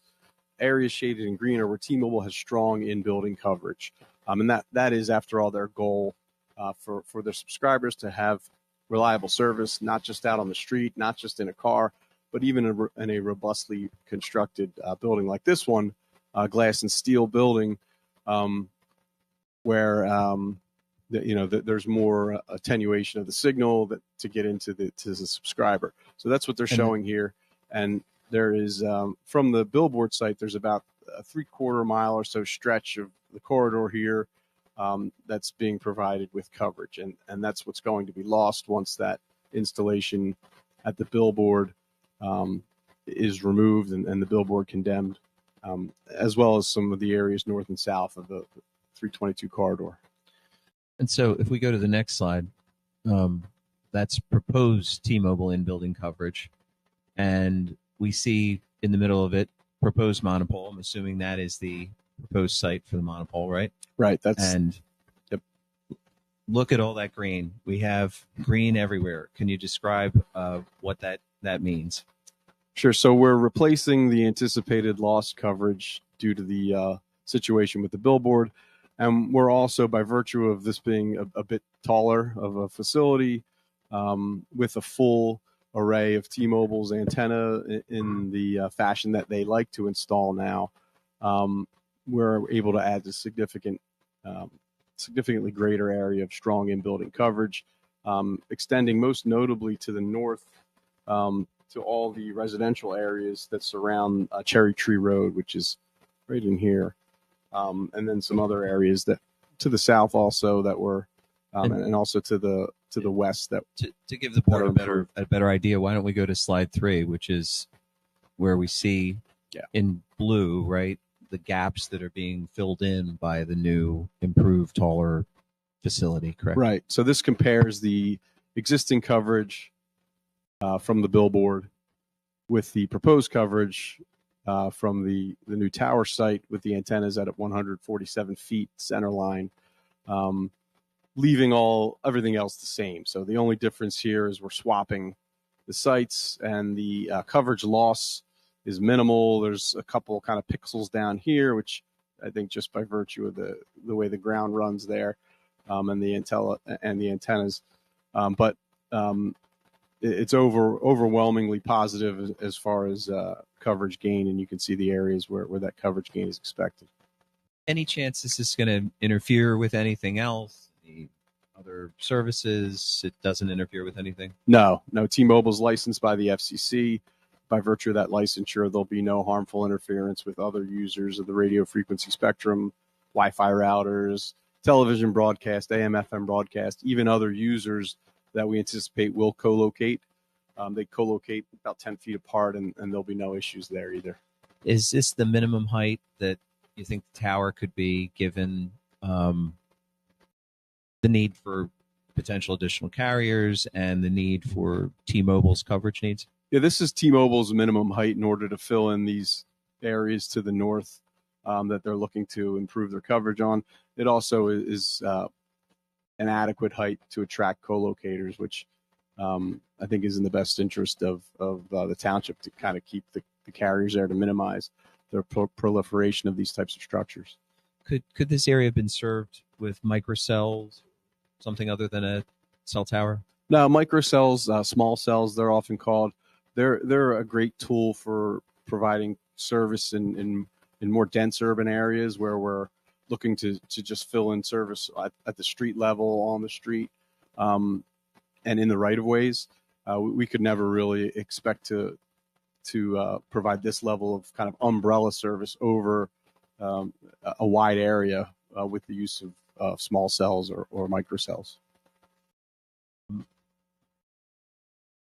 areas shaded in green are where T-Mobile has strong in-building coverage. And that is, after all, their goal for their subscribers to have reliable service, not just out on the street, not just in a car, but even in a robustly constructed building like this one, glass and steel building, where there's more attenuation of the signal to get into the subscriber. So that's what they're showing here. And there is, from the billboard site, there's about a 3/4 mile or so stretch of the corridor here that's being provided with coverage. And that's what's going to be lost once that installation at the billboard is removed and the billboard condemned, as well as some of the areas north and south of the 322 corridor. And so if we go to the next slide, that's proposed T-Mobile in-building coverage. And we see in the middle of it, proposed monopole. I'm assuming that is the proposed site for the monopole, right? Right. Yep. Look at all that green. We have green everywhere. Can you describe what that means? Sure. So we're replacing the anticipated lost coverage due to the situation with the billboard. And we're also, by virtue of this being a bit taller of a facility, with a full array of T-Mobile's antenna in the fashion that they like to install now, we're able to add a significantly greater area of strong in-building coverage, extending most notably to the north to all the residential areas that surround Cherry Tree Road, which is right in here. And then some other areas that to the south also that we're and also to the west. That To give the board a better idea, why don't we go to slide 3, which is where we see in blue, right, the gaps that are being filled in by the new improved, taller facility, correct? Right. So this compares the existing coverage from the billboard with the proposed coverage from the new tower site with the antennas at 147 feet center line, leaving everything else the same. So the only difference here is we're swapping the sites, and the coverage loss is minimal. There's a couple kind of pixels down here, which I think just by virtue of the way the ground runs there, and the antennas, but it's overwhelmingly positive as far as coverage gain, and you can see the areas where that coverage gain is expected. Any chance this is going to interfere with anything else? Any other services? It doesn't interfere with anything? No. T-Mobile's licensed by the FCC. By virtue of that licensure, there'll be no harmful interference with other users of the radio frequency spectrum, Wi-Fi routers, television broadcast, AM/FM broadcast, even other users that we anticipate will co-locate. They co-locate about 10 feet apart, and there'll be no issues there either. Is this the minimum height that you think the tower could be, given the need for potential additional carriers and the need for T-Mobile's coverage needs? Yeah, this is T-Mobile's minimum height in order to fill in these areas to the north that they're looking to improve their coverage on. It also is an adequate height to attract co-locators, which I think is in the best interest of the township to kind of keep the carriers there to minimize their proliferation of these types of structures. Could this area have been served with microcells, something other than a cell tower? No, microcells, small cells, they're often called. They're a great tool for providing service in more dense urban areas where we're looking to just fill in service at the street level, on the street, and in the right of ways. We could never really expect to provide this level of kind of umbrella service over a wide area with the use of small cells or microcells.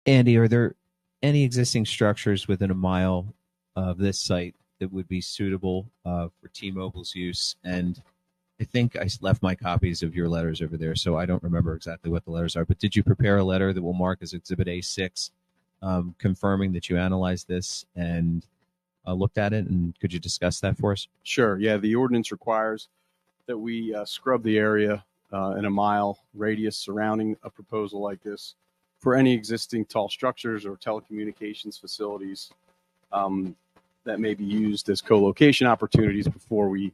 Andy, are there any existing structures within a mile of this site that would be suitable for T-Mobile's use? And I think I left my copies of your letters over there, so I don't remember exactly what the letters are. But did you prepare a letter that will mark as Exhibit A6, confirming that you analyzed this and looked at it? And could you discuss that for us? Sure. Yeah, the ordinance requires that we scrub the area in a mile radius surrounding a proposal like this for any existing tall structures or telecommunications facilities that may be used as co-location opportunities before we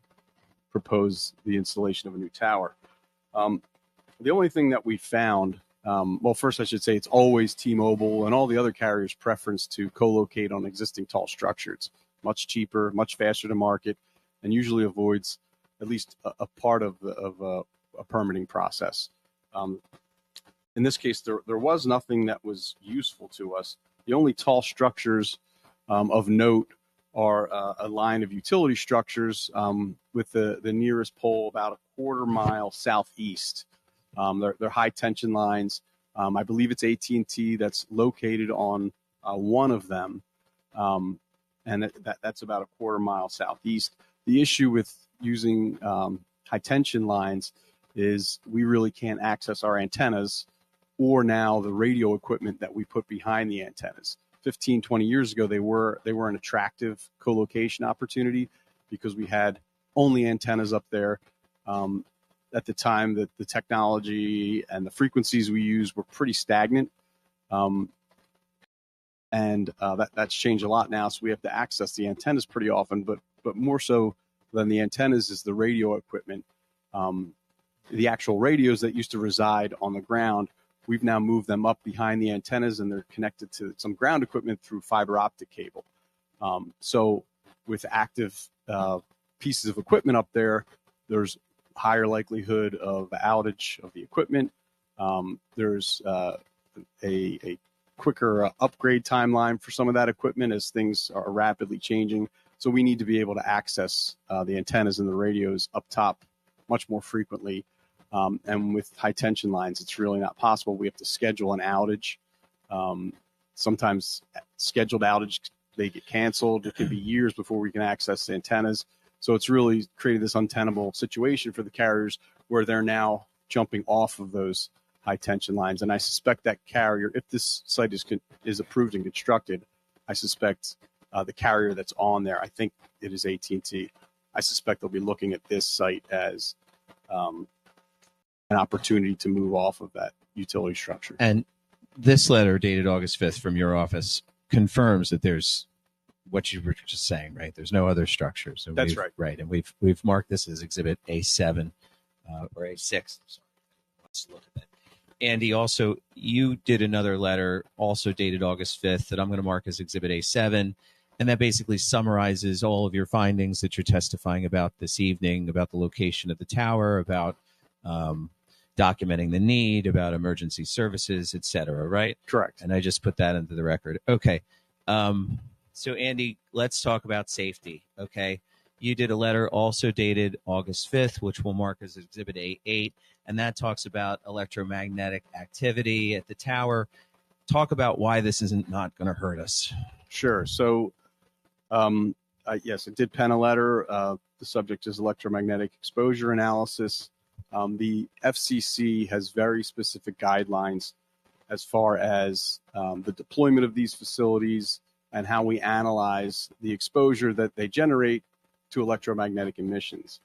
propose the installation of a new tower. The only thing that we found, well, first I should say it's always T-Mobile and all the other carriers' preference to co-locate on existing tall structures. Much cheaper, much faster to market, and usually avoids at least a part of a permitting process. In this case, there was nothing that was useful to us. The only tall structures of note are a line of utility structures with the nearest pole about a quarter mile southeast. They're high tension lines. I believe it's AT&T that's located on one of them, and that's about a quarter mile southeast. The issue with using high tension lines is we really can't access our antennas or now the radio equipment that we put behind the antennas. 15, 20 years ago, they were an attractive co-location opportunity because we had only antennas up there. At the time, that the technology and the frequencies we used were pretty stagnant. And that's changed a lot now, so we have to access the antennas pretty often, but more so than the antennas is the radio equipment. The actual radios that used to reside on the ground, we've now moved them up behind the antennas, and they're connected to some ground equipment through fiber optic cable. So with active pieces of equipment up there, there's higher likelihood of outage of the equipment. There's a quicker upgrade timeline for some of that equipment as things are rapidly changing. So we need to be able to access the antennas and the radios up top much more frequently. And with high tension lines, it's really not possible. We have to schedule an outage. Sometimes scheduled outage, they get canceled. It can be years before we can access the antennas. So it's really created this untenable situation for the carriers where they're now jumping off of those high tension lines. And I suspect that carrier, if this site is approved and constructed, I suspect the carrier that's on there, I think it is AT&T. I suspect they'll be looking at this site as an opportunity to move off of that utility structure. And this letter dated August 5th from your office confirms that there's what you were just saying, right? There's no other structures. So That's right. Right. And we've marked this as Exhibit A7 or A6. Sorry. Let's look at that. Andy, also, you did another letter also dated August 5th that I'm going to mark as Exhibit A7. And that basically summarizes all of your findings that you're testifying about this evening, about the location of the tower, about documenting the need, about emergency services, et cetera, right? Correct. And I just put that into the record. Okay. So, Andy, let's talk about safety, okay? You did a letter also dated August 5th, which we'll mark as Exhibit A8, and that talks about electromagnetic activity at the tower. Talk about why this isn't not going to hurt us. Sure. So, yes, it did pen a letter. The subject is electromagnetic exposure analysis. The FCC has very specific guidelines as far as the deployment of these facilities and how we analyze the exposure that they generate to electromagnetic emissions.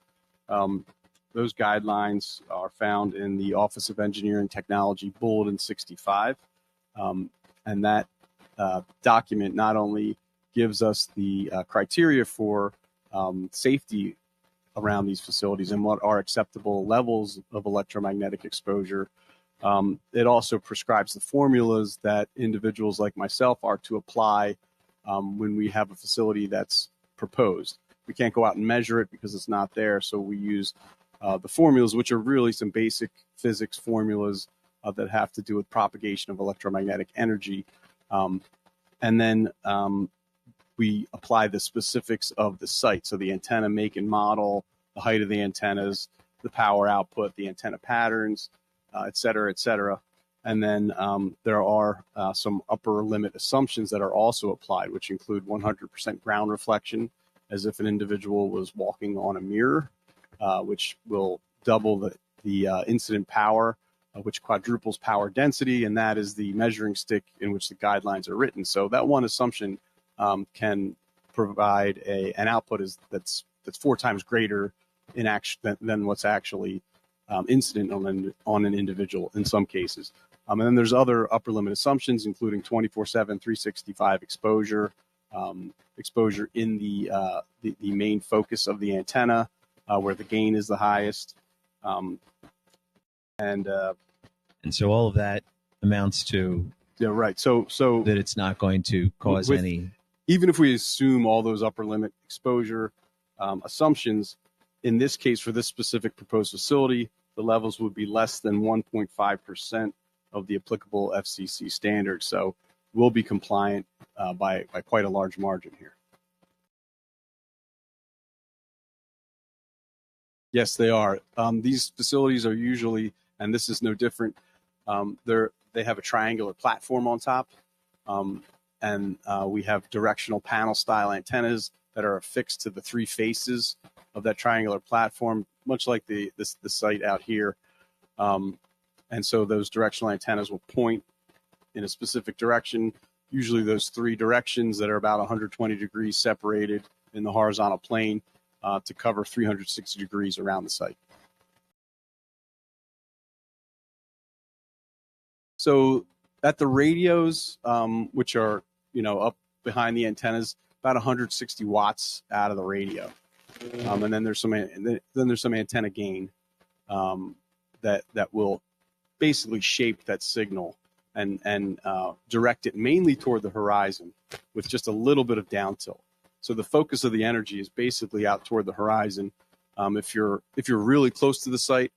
Those guidelines are found in the Office of Engineering Technology Bulletin 65. And that document not only gives us the criteria for safety around these facilities and what are acceptable levels of electromagnetic exposure, it also prescribes the formulas that individuals like myself are to apply when we have a facility that's proposed. We can't go out and measure it because it's not there, so we use the formulas, which are really some basic physics formulas that have to do with propagation of electromagnetic energy. And then we apply the specifics of the site, so the antenna make and model, the height of the antennas, the power output, the antenna patterns, et cetera, et cetera. And then there are some upper limit assumptions that are also applied, which include 100% ground reflection, as if an individual was walking on a mirror, which will double the incident power, which quadruples power density, and that is the measuring stick in which the guidelines are written. So that one assumption can provide an output that's 4 times greater in action than what's actually incident on an individual in some cases. And then there's other upper limit assumptions, including 24/7, 365 exposure, exposure in the main focus of the antenna, where the gain is the highest. And so all of that amounts to right. So that it's not going to cause any. Even if we assume all those upper limit exposure assumptions, in this case for this specific proposed facility, the levels would be less than 1.5% of the applicable FCC standard. So we'll be compliant by quite a large margin here. Yes, they are. These facilities are usually, and this is no different, they have a triangular platform on top, and we have directional panel style antennas that are affixed to the 3 faces of that triangular platform, much like the site out here. And so those directional antennas will point in a specific direction, usually those 3 directions that are about 120 degrees separated in the horizontal plane to cover 360 degrees around the site. So at the radios, which are, up behind the antennas, about 160 watts out of the radio. And then there's some antenna gain that will basically shape that signal and direct it mainly toward the horizon with just a little bit of down tilt. So the focus of the energy is basically out toward the horizon. If you're really close to the site,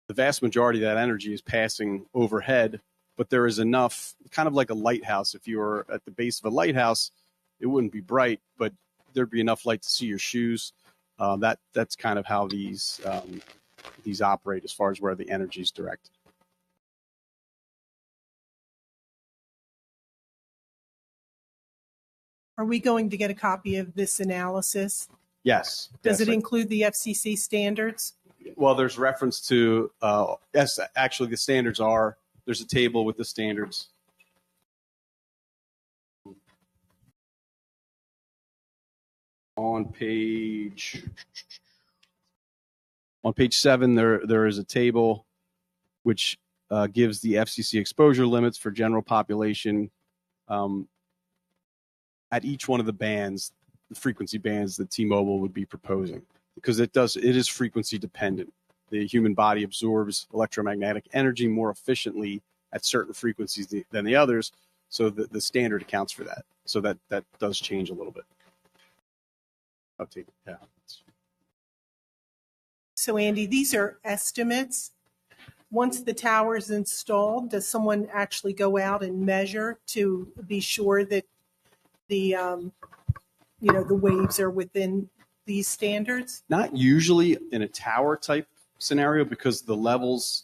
the vast majority of that energy is passing overhead, but there is enough, kind of like a lighthouse. If you were at the base of a lighthouse, it wouldn't be bright, but there'd be enough light to see your shoes. That's kind of how these these operate as far as where the energy is directed. Are we going to get a copy of this analysis? Yes. Does yes, it include the FCC standards? Well, there's reference to, yes, actually the standards are, there's a table with the standards. On page 7, there is a table which gives the FCC exposure limits for general population at each one of the bands, the frequency bands that T-Mobile would be proposing, because it is frequency dependent. The human body absorbs electromagnetic energy more efficiently at certain frequencies than the others, so the standard accounts for that. So that does change a little bit. Yeah. So Andy, these are estimates. Once the tower is installed, does someone actually go out and measure to be sure that the the waves are within these standards? Not usually in a tower type scenario, because the levels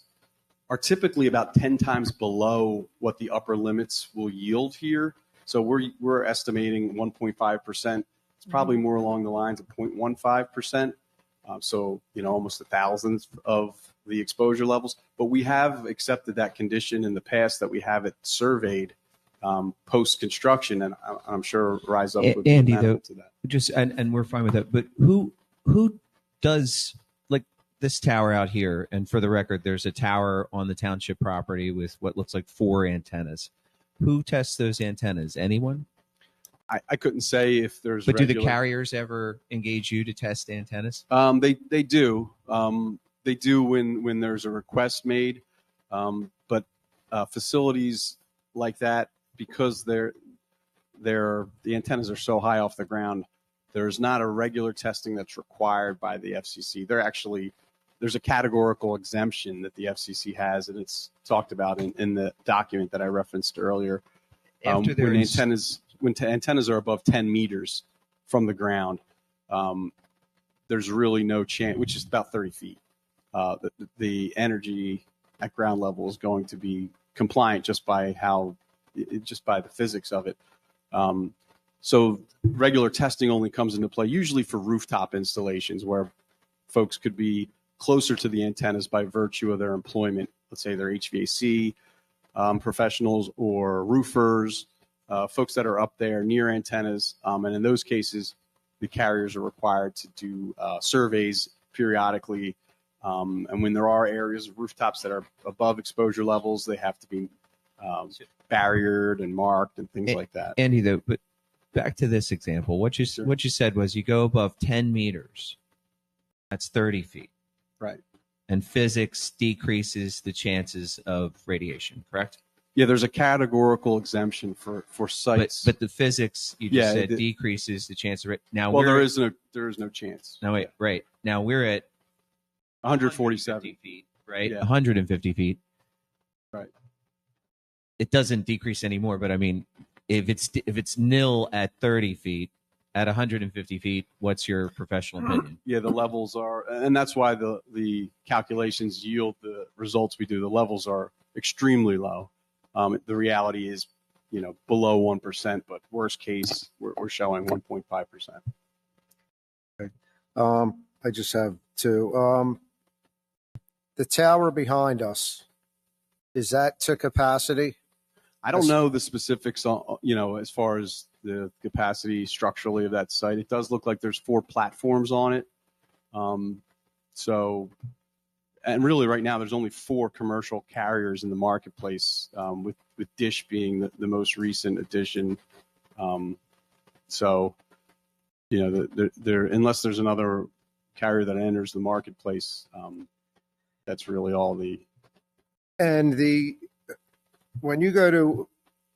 are typically about 10 times below what the upper limits will yield here. So we're estimating 1.5%. It's probably more along the lines of 0.15%. So, almost a thousandth of the exposure levels. But we have accepted that condition in the past, that we have it surveyed post-construction, and I'm sure Rise Up would be Andy, amenable though, to that. just and we're fine with that. But who does, like, this tower out here? And for the record, there's a tower on the township property with what looks like 4 antennas. Who tests those antennas? Anyone? I couldn't say if there's. But do the carriers ever engage you to test antennas? They do. They do when there's a request made. But facilities like that, because the antennas are so high off the ground, there's not a regular testing that's required by the FCC. There's a categorical exemption that the FCC has, and it's talked about in the document that I referenced earlier. When antennas are above 10 meters from the ground, there's really no chance, which is about 30 feet. The energy at ground level is going to be compliant just by the physics of it. So regular testing only comes into play usually for rooftop installations, where folks could be closer to the antennas by virtue of their employment. Let's say they're HVAC professionals or roofers, folks that are up there near antennas. And in those cases, the carriers are required to do surveys periodically. And when there are areas of rooftops that are above exposure levels, they have to be barriered and marked and things like that. Andy, though, but back to this example, what you said was you go above 10 meters, that's 30 feet. Right. And physics decreases the chances of radiation, correct? Yeah, there's a categorical exemption for sites. But the physics you just said decreases the chance of now. Well, there is no chance. No, wait, right. Now we're at 147 feet, right? Yeah. 150 feet. Right. It doesn't decrease anymore, but I mean, if it's nil at 30 feet, at 150 feet, what's your professional opinion? Yeah, the levels are, and that's why the calculations yield the results we do. The levels are extremely low. The reality is, below 1%, but worst case, we're showing 1.5%. Okay. I just have two. The tower behind us, is that to capacity? I don't know the specifics on, as far as the capacity structurally of that site. It does look like there's 4 platforms on it. So, and really right now there's only 4 commercial carriers in the marketplace, with Dish being the most recent addition. So, there unless there's another carrier that enters the marketplace, that's really all the. And when you go to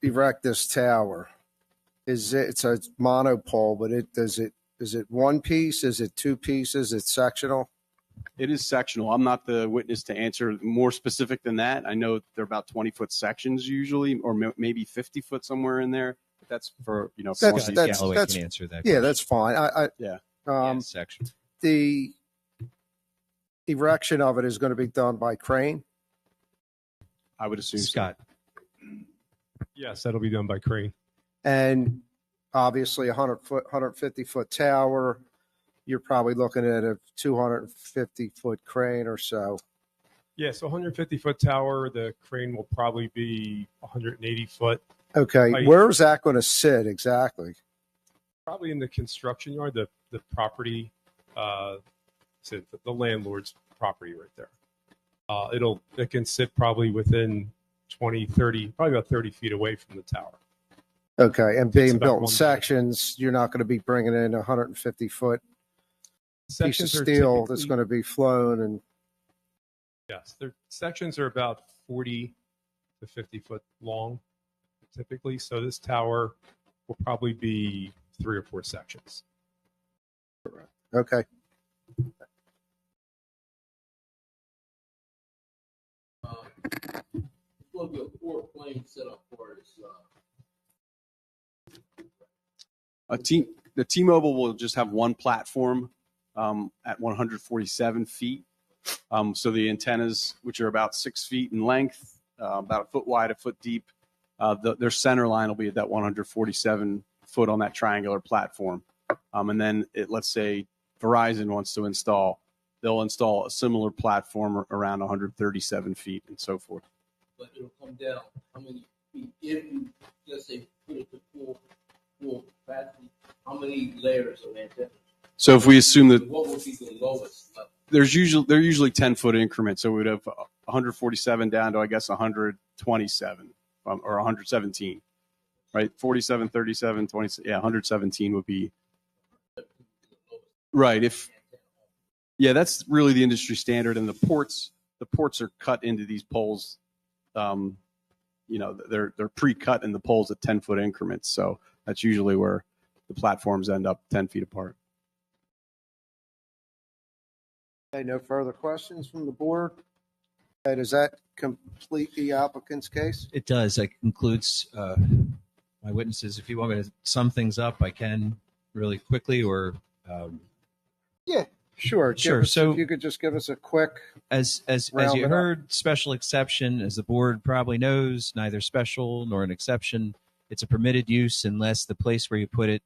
erect this tower, it's a monopole, but is it one piece? Is it 2 pieces? It's sectional? It is sectional. I'm not the witness to answer more specific than that. I know they're about 20-foot sections usually, or maybe 50-foot somewhere in there. But that's for Galloway can answer that. Yeah, that's fine. Yeah. Section. erection of it is going to be done by crane? I would assume so. Scott. Yes, that'll be done by crane. And obviously 100-foot, 150-foot tower, you're probably looking at a 250-foot crane or so. Yeah, so 150-foot tower, the crane will probably be 180 foot. Okay, Height. where is that going to sit exactly? Probably in the construction yard, the property, so the landlord's property right there. It can sit probably within 20, 30, probably about 30 feet away from the tower. Okay, and It's being about built in 1 sections, you're not going to be bringing in a 150-foot piece of Sections are steel that's typically- going to be flown and Yes, their sections are about 40 to 50 foot long, typically. So this tower will probably be 3 or 4 sections. okay. Will be a 4-plane setup for us. The T-Mobile will just have one platform at 147 feet. So the antennas, which are about 6 feet in length, about a foot wide, a foot deep, their center line will be at that 147 foot on that triangular platform. And then let's say Verizon wants to install, they'll install a similar platform around 137 feet and so forth. But it'll come down how many feet if you let's say put it to full capacity. How many layers of antennas? So if we assume that What would be the lowest level? they're usually 10-foot increments, so we'd have 147 down to I guess 127 or 117, right? 47, 37, 20, yeah, 117 would be right. That's really the industry standard, and the ports are cut into these poles. They're pre-cut in the poles at 10-foot increments, so that's usually where the platforms end up 10 feet apart. Okay, no further questions from the board? Okay, does that complete the applicant's case? It does. That concludes my witnesses. If you want me to sum things up, I can really quickly or. Yeah, sure. Sure. So if you could just give us a quick. As Round it you up. heard, special exception, as the board probably knows, neither special nor an exception. It's a permitted use unless the place where you put it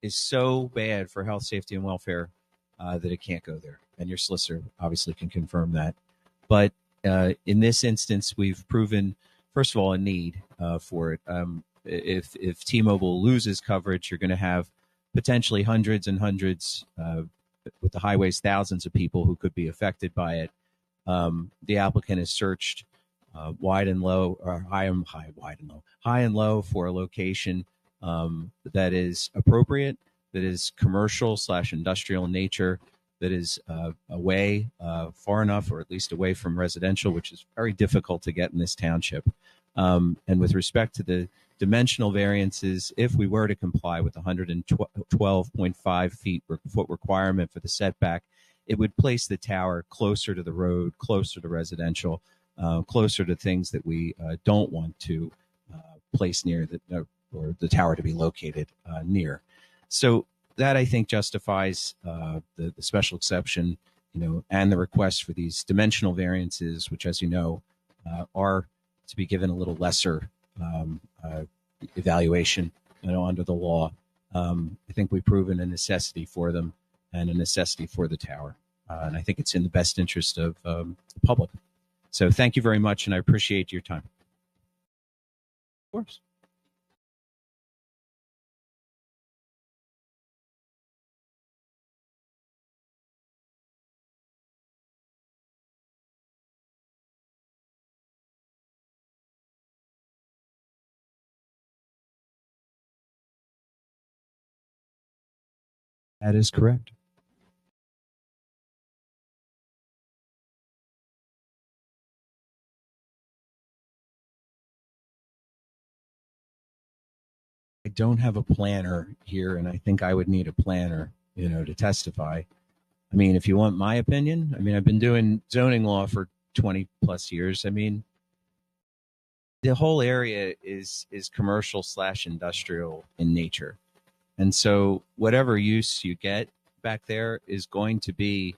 is so bad for health, safety, and welfare that it can't go there. And your solicitor obviously can confirm that. But in this instance, we've proven, first of all, a need for it. If T-Mobile loses coverage, you're going to have potentially hundreds and hundreds, with the highways, thousands of people who could be affected by it. The applicant has searched wide and low, or high and low for a location that is appropriate, that is commercial / industrial in nature, that is away far enough, or at least away from residential, which is very difficult to get in this township. And with respect to the dimensional variances, if we were to comply with the 112.5 foot requirement for the setback, it would place the tower closer to the road, closer to residential, closer to things that we don't want to place near or the tower to be located near. So that, I think, justifies the special exception, and the request for these dimensional variances, which, as you know, are to be given a little lesser evaluation, under the law. I think we've proven a necessity for them and a necessity for the tower. And I think it's in the best interest of the public. So thank you very much, and I appreciate your time. Of course. That is correct. I don't have a planner here, and I think I would need a planner, to testify. I mean, if you want my opinion, I've been doing zoning law for 20 plus years. The whole area is commercial / industrial in nature. And so whatever use you get back there is going to be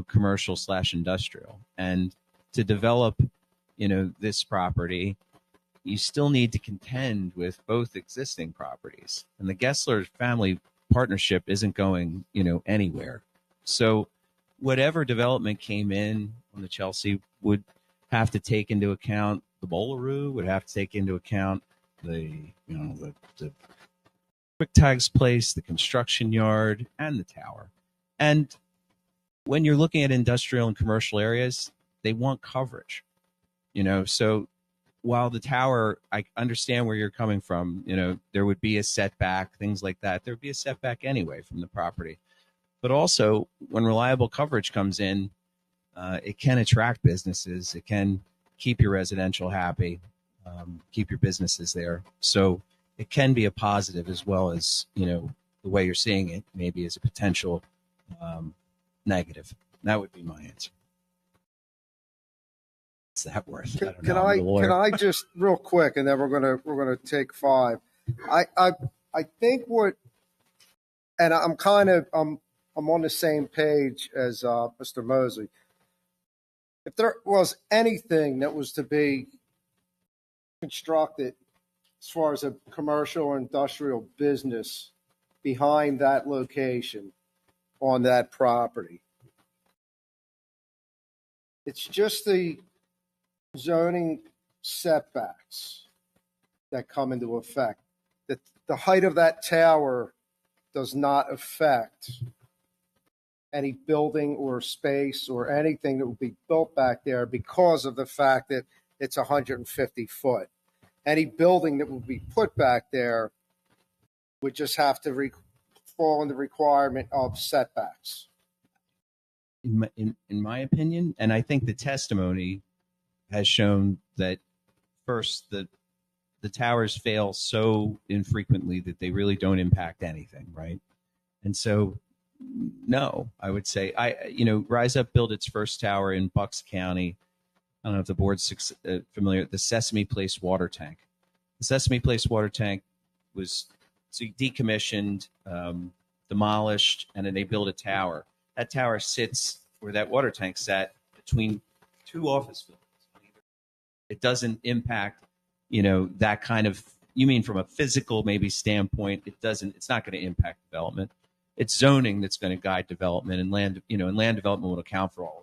commercial / industrial. And to develop, this property, you still need to contend with both existing properties. And the Gessler family partnership isn't going, anywhere. So whatever development came in on the Chelsea would have to take into account the Bowlaroo, would have to take into account the Quick Tags place, the construction yard, and the tower. And when you're looking at industrial and commercial areas, they want coverage, so while the tower, I understand where you're coming from, there would be a setback, things like that. There would be a setback anyway from the property. But also, when reliable coverage comes in, it can attract businesses. It can keep your residential happy, keep your businesses there. So it can be a positive as well as, the way you're seeing it, maybe as a potential negative. That would be my answer. What's that worth? I don't know. I'm the lawyer. Can I just real quick, and then we're gonna take 5. I think and I'm on the same page as Mr. Mosley. If there was anything that was to be constructed as far as a commercial or industrial business behind that location on that property, it's just the zoning setbacks that come into effect. That the height of that tower does not affect any building or space or anything that will be built back there because of the fact that it's 150 foot. Any building that will be put back there would just have to fall in the requirement of setbacks. In my opinion, and I think the testimony has shown that first, the towers fail so infrequently that they really don't impact anything, right? And so, no, I would say Rise Up built its first tower in Bucks County. I don't know if the board's familiar with the Sesame Place water tank. The Sesame Place water tank was decommissioned, demolished, and then they built a tower. That tower sits where that water tank sat between 2 office buildings. It doesn't impact, that kind of, you mean from a physical maybe standpoint, it's not going to impact development. It's zoning that's going to guide development, and land development will account for all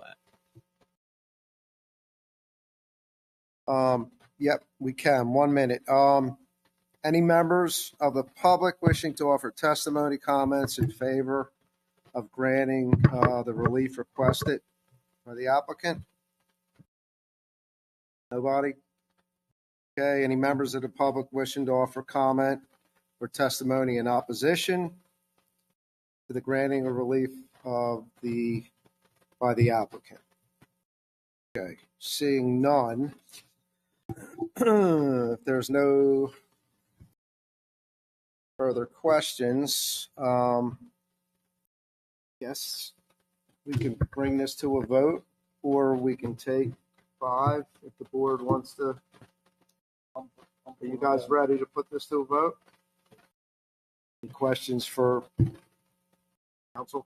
that. Yep, we can. 1 minute. Any members of the public wishing to offer testimony, comments in favor of granting the relief requested by the applicant? Nobody? Okay, any members of the public wishing to offer comment or testimony in opposition to the granting of relief by the applicant? Okay, seeing none, if there's no further questions, yes, we can bring this to a vote, or we can take 5 if the board wants to. Are you guys ready to put this to a vote? Any questions for council?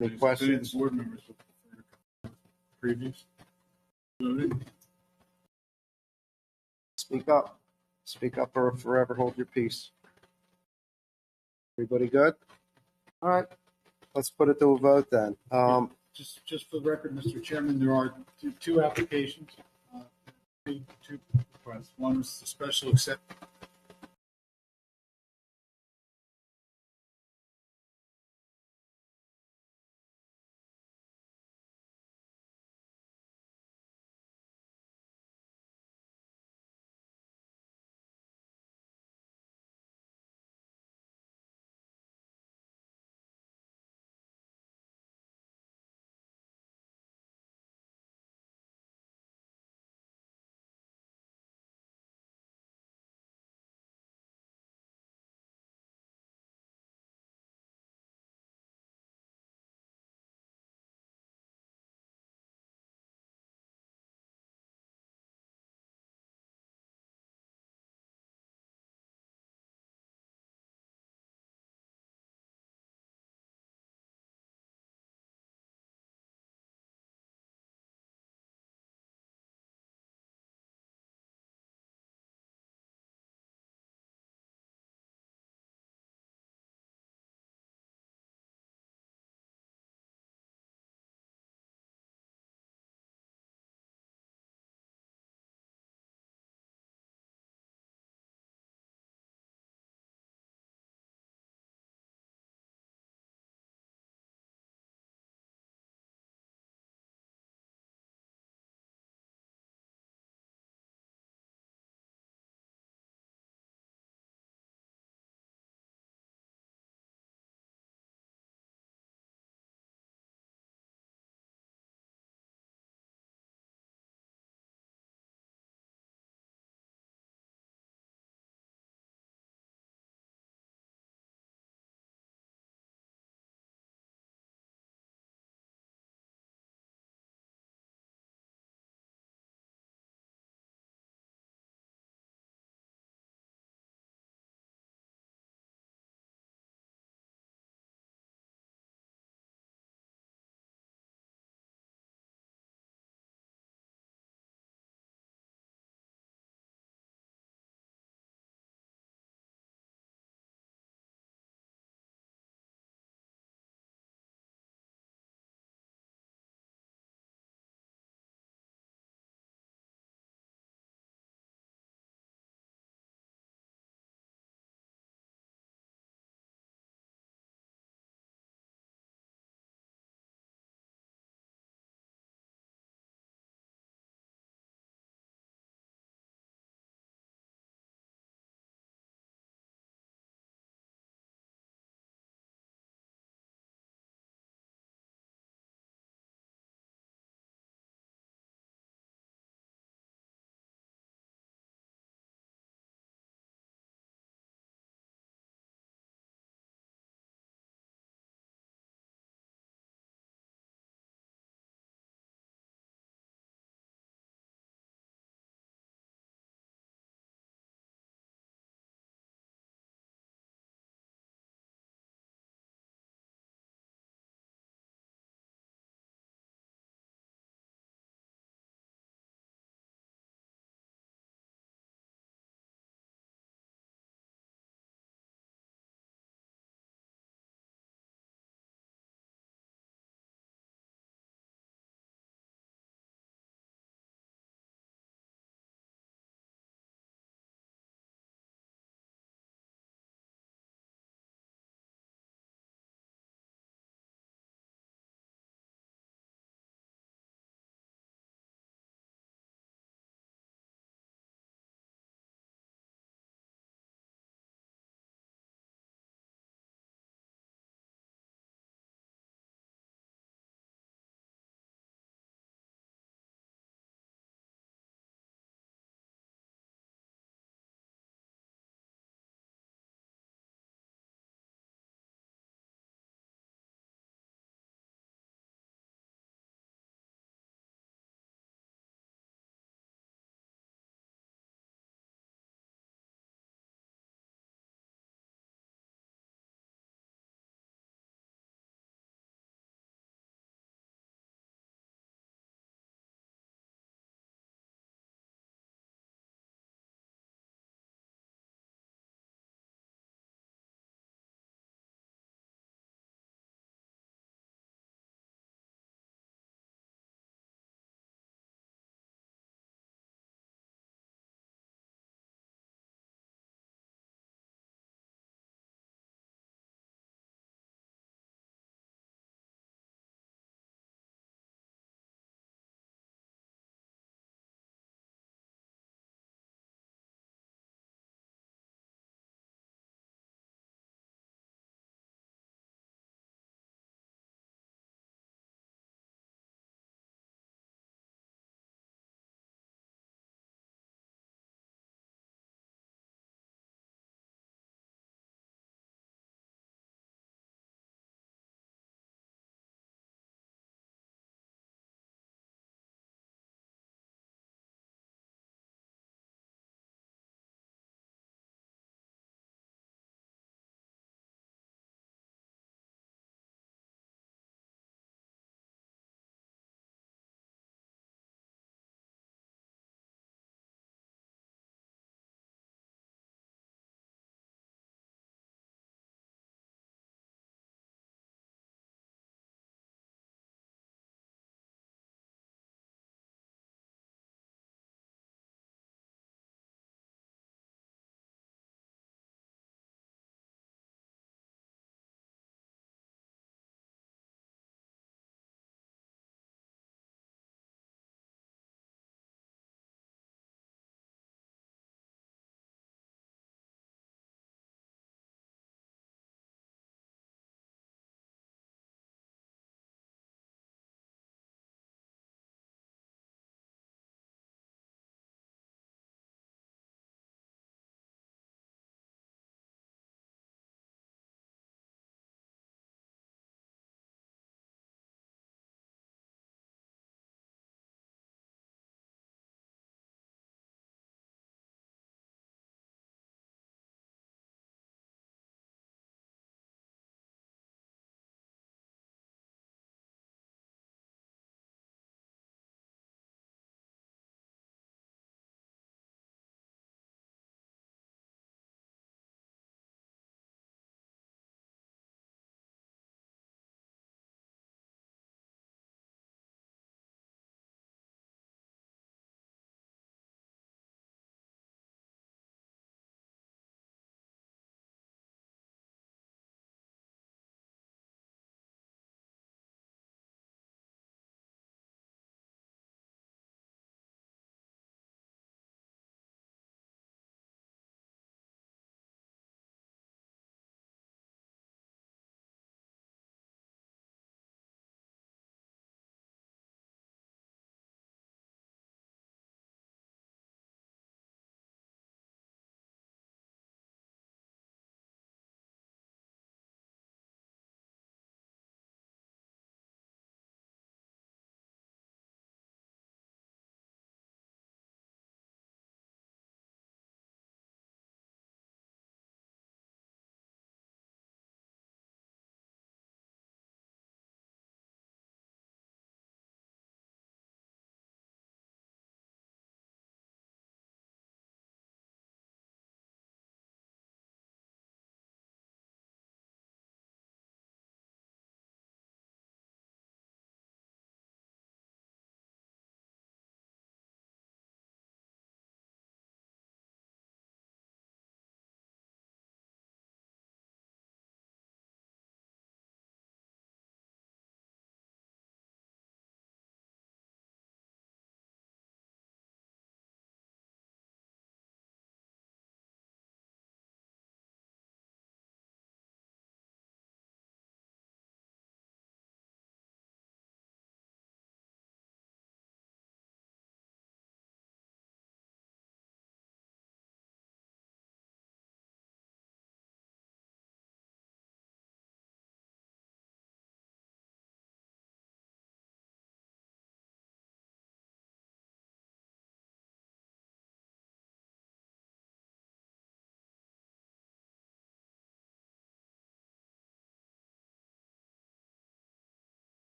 Any questions? Board members will prefer to comment. Previous. Speak up. Speak up or forever hold your peace. Everybody good? All right. Let's put it to a vote then. Just for the record, Mr. Chairman, there are two applications, two requests. One is the special exception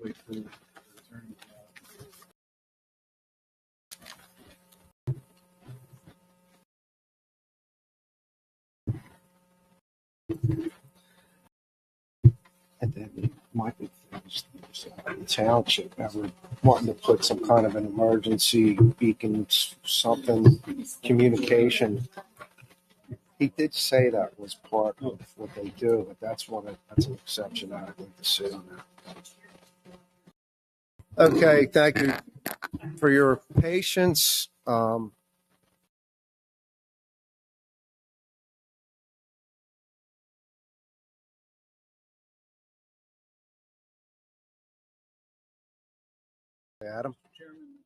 wait for the attorney. And then my big thing is the township ever wanting to put some kind of an emergency beacon, something, communication. He did say that was part of what they do, but that's an exception I'd like to see on that. Okay, thank you for your patience. Adam? Chairman,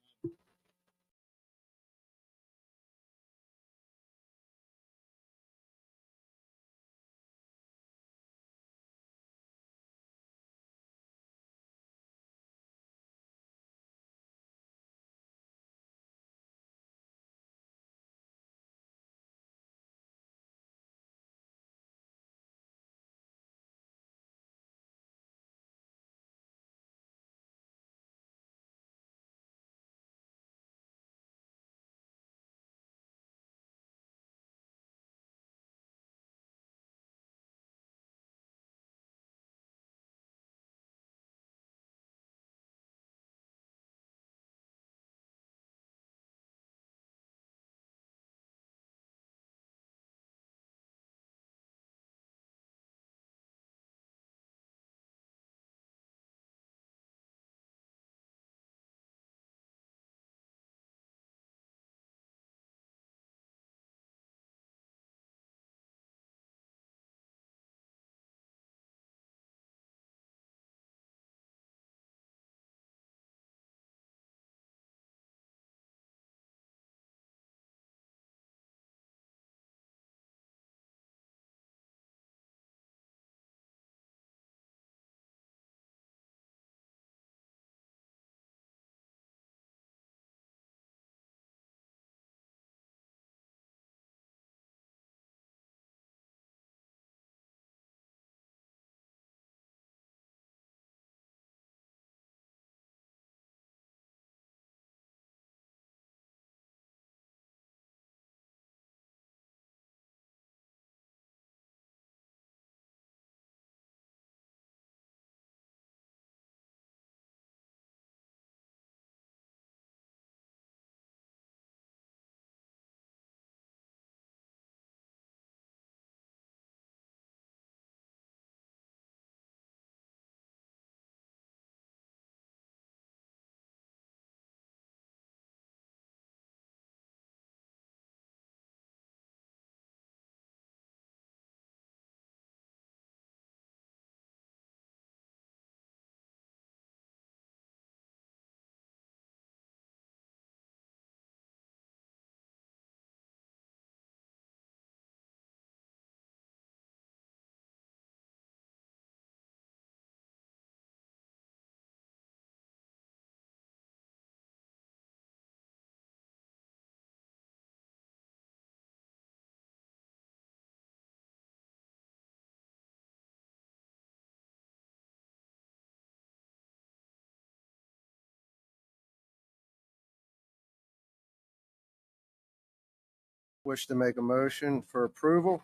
Wish to make a motion for approval?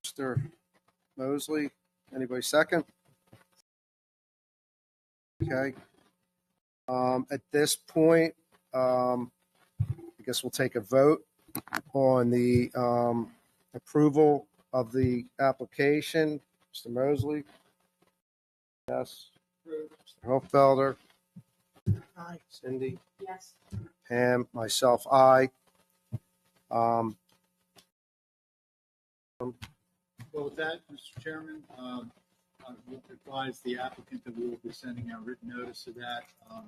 Mr. Mosley, anybody second? Okay. At this point, I guess we'll take a vote on the approval of the application. Mr. Mosley? Yes. Mr. Hochfelder? Aye. Cindy? Yes. Pam? Myself, aye. well, with that, Mr. Chairman, I will advise the applicant that we will be sending out written notice of that. I'll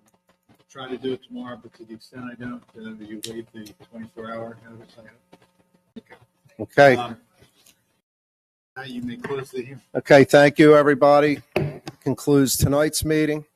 try to do it tomorrow, but to the extent I don't, you waive the 24-hour notice. Okay. Now you may close the hearing. Okay, thank you, everybody. Concludes tonight's meeting.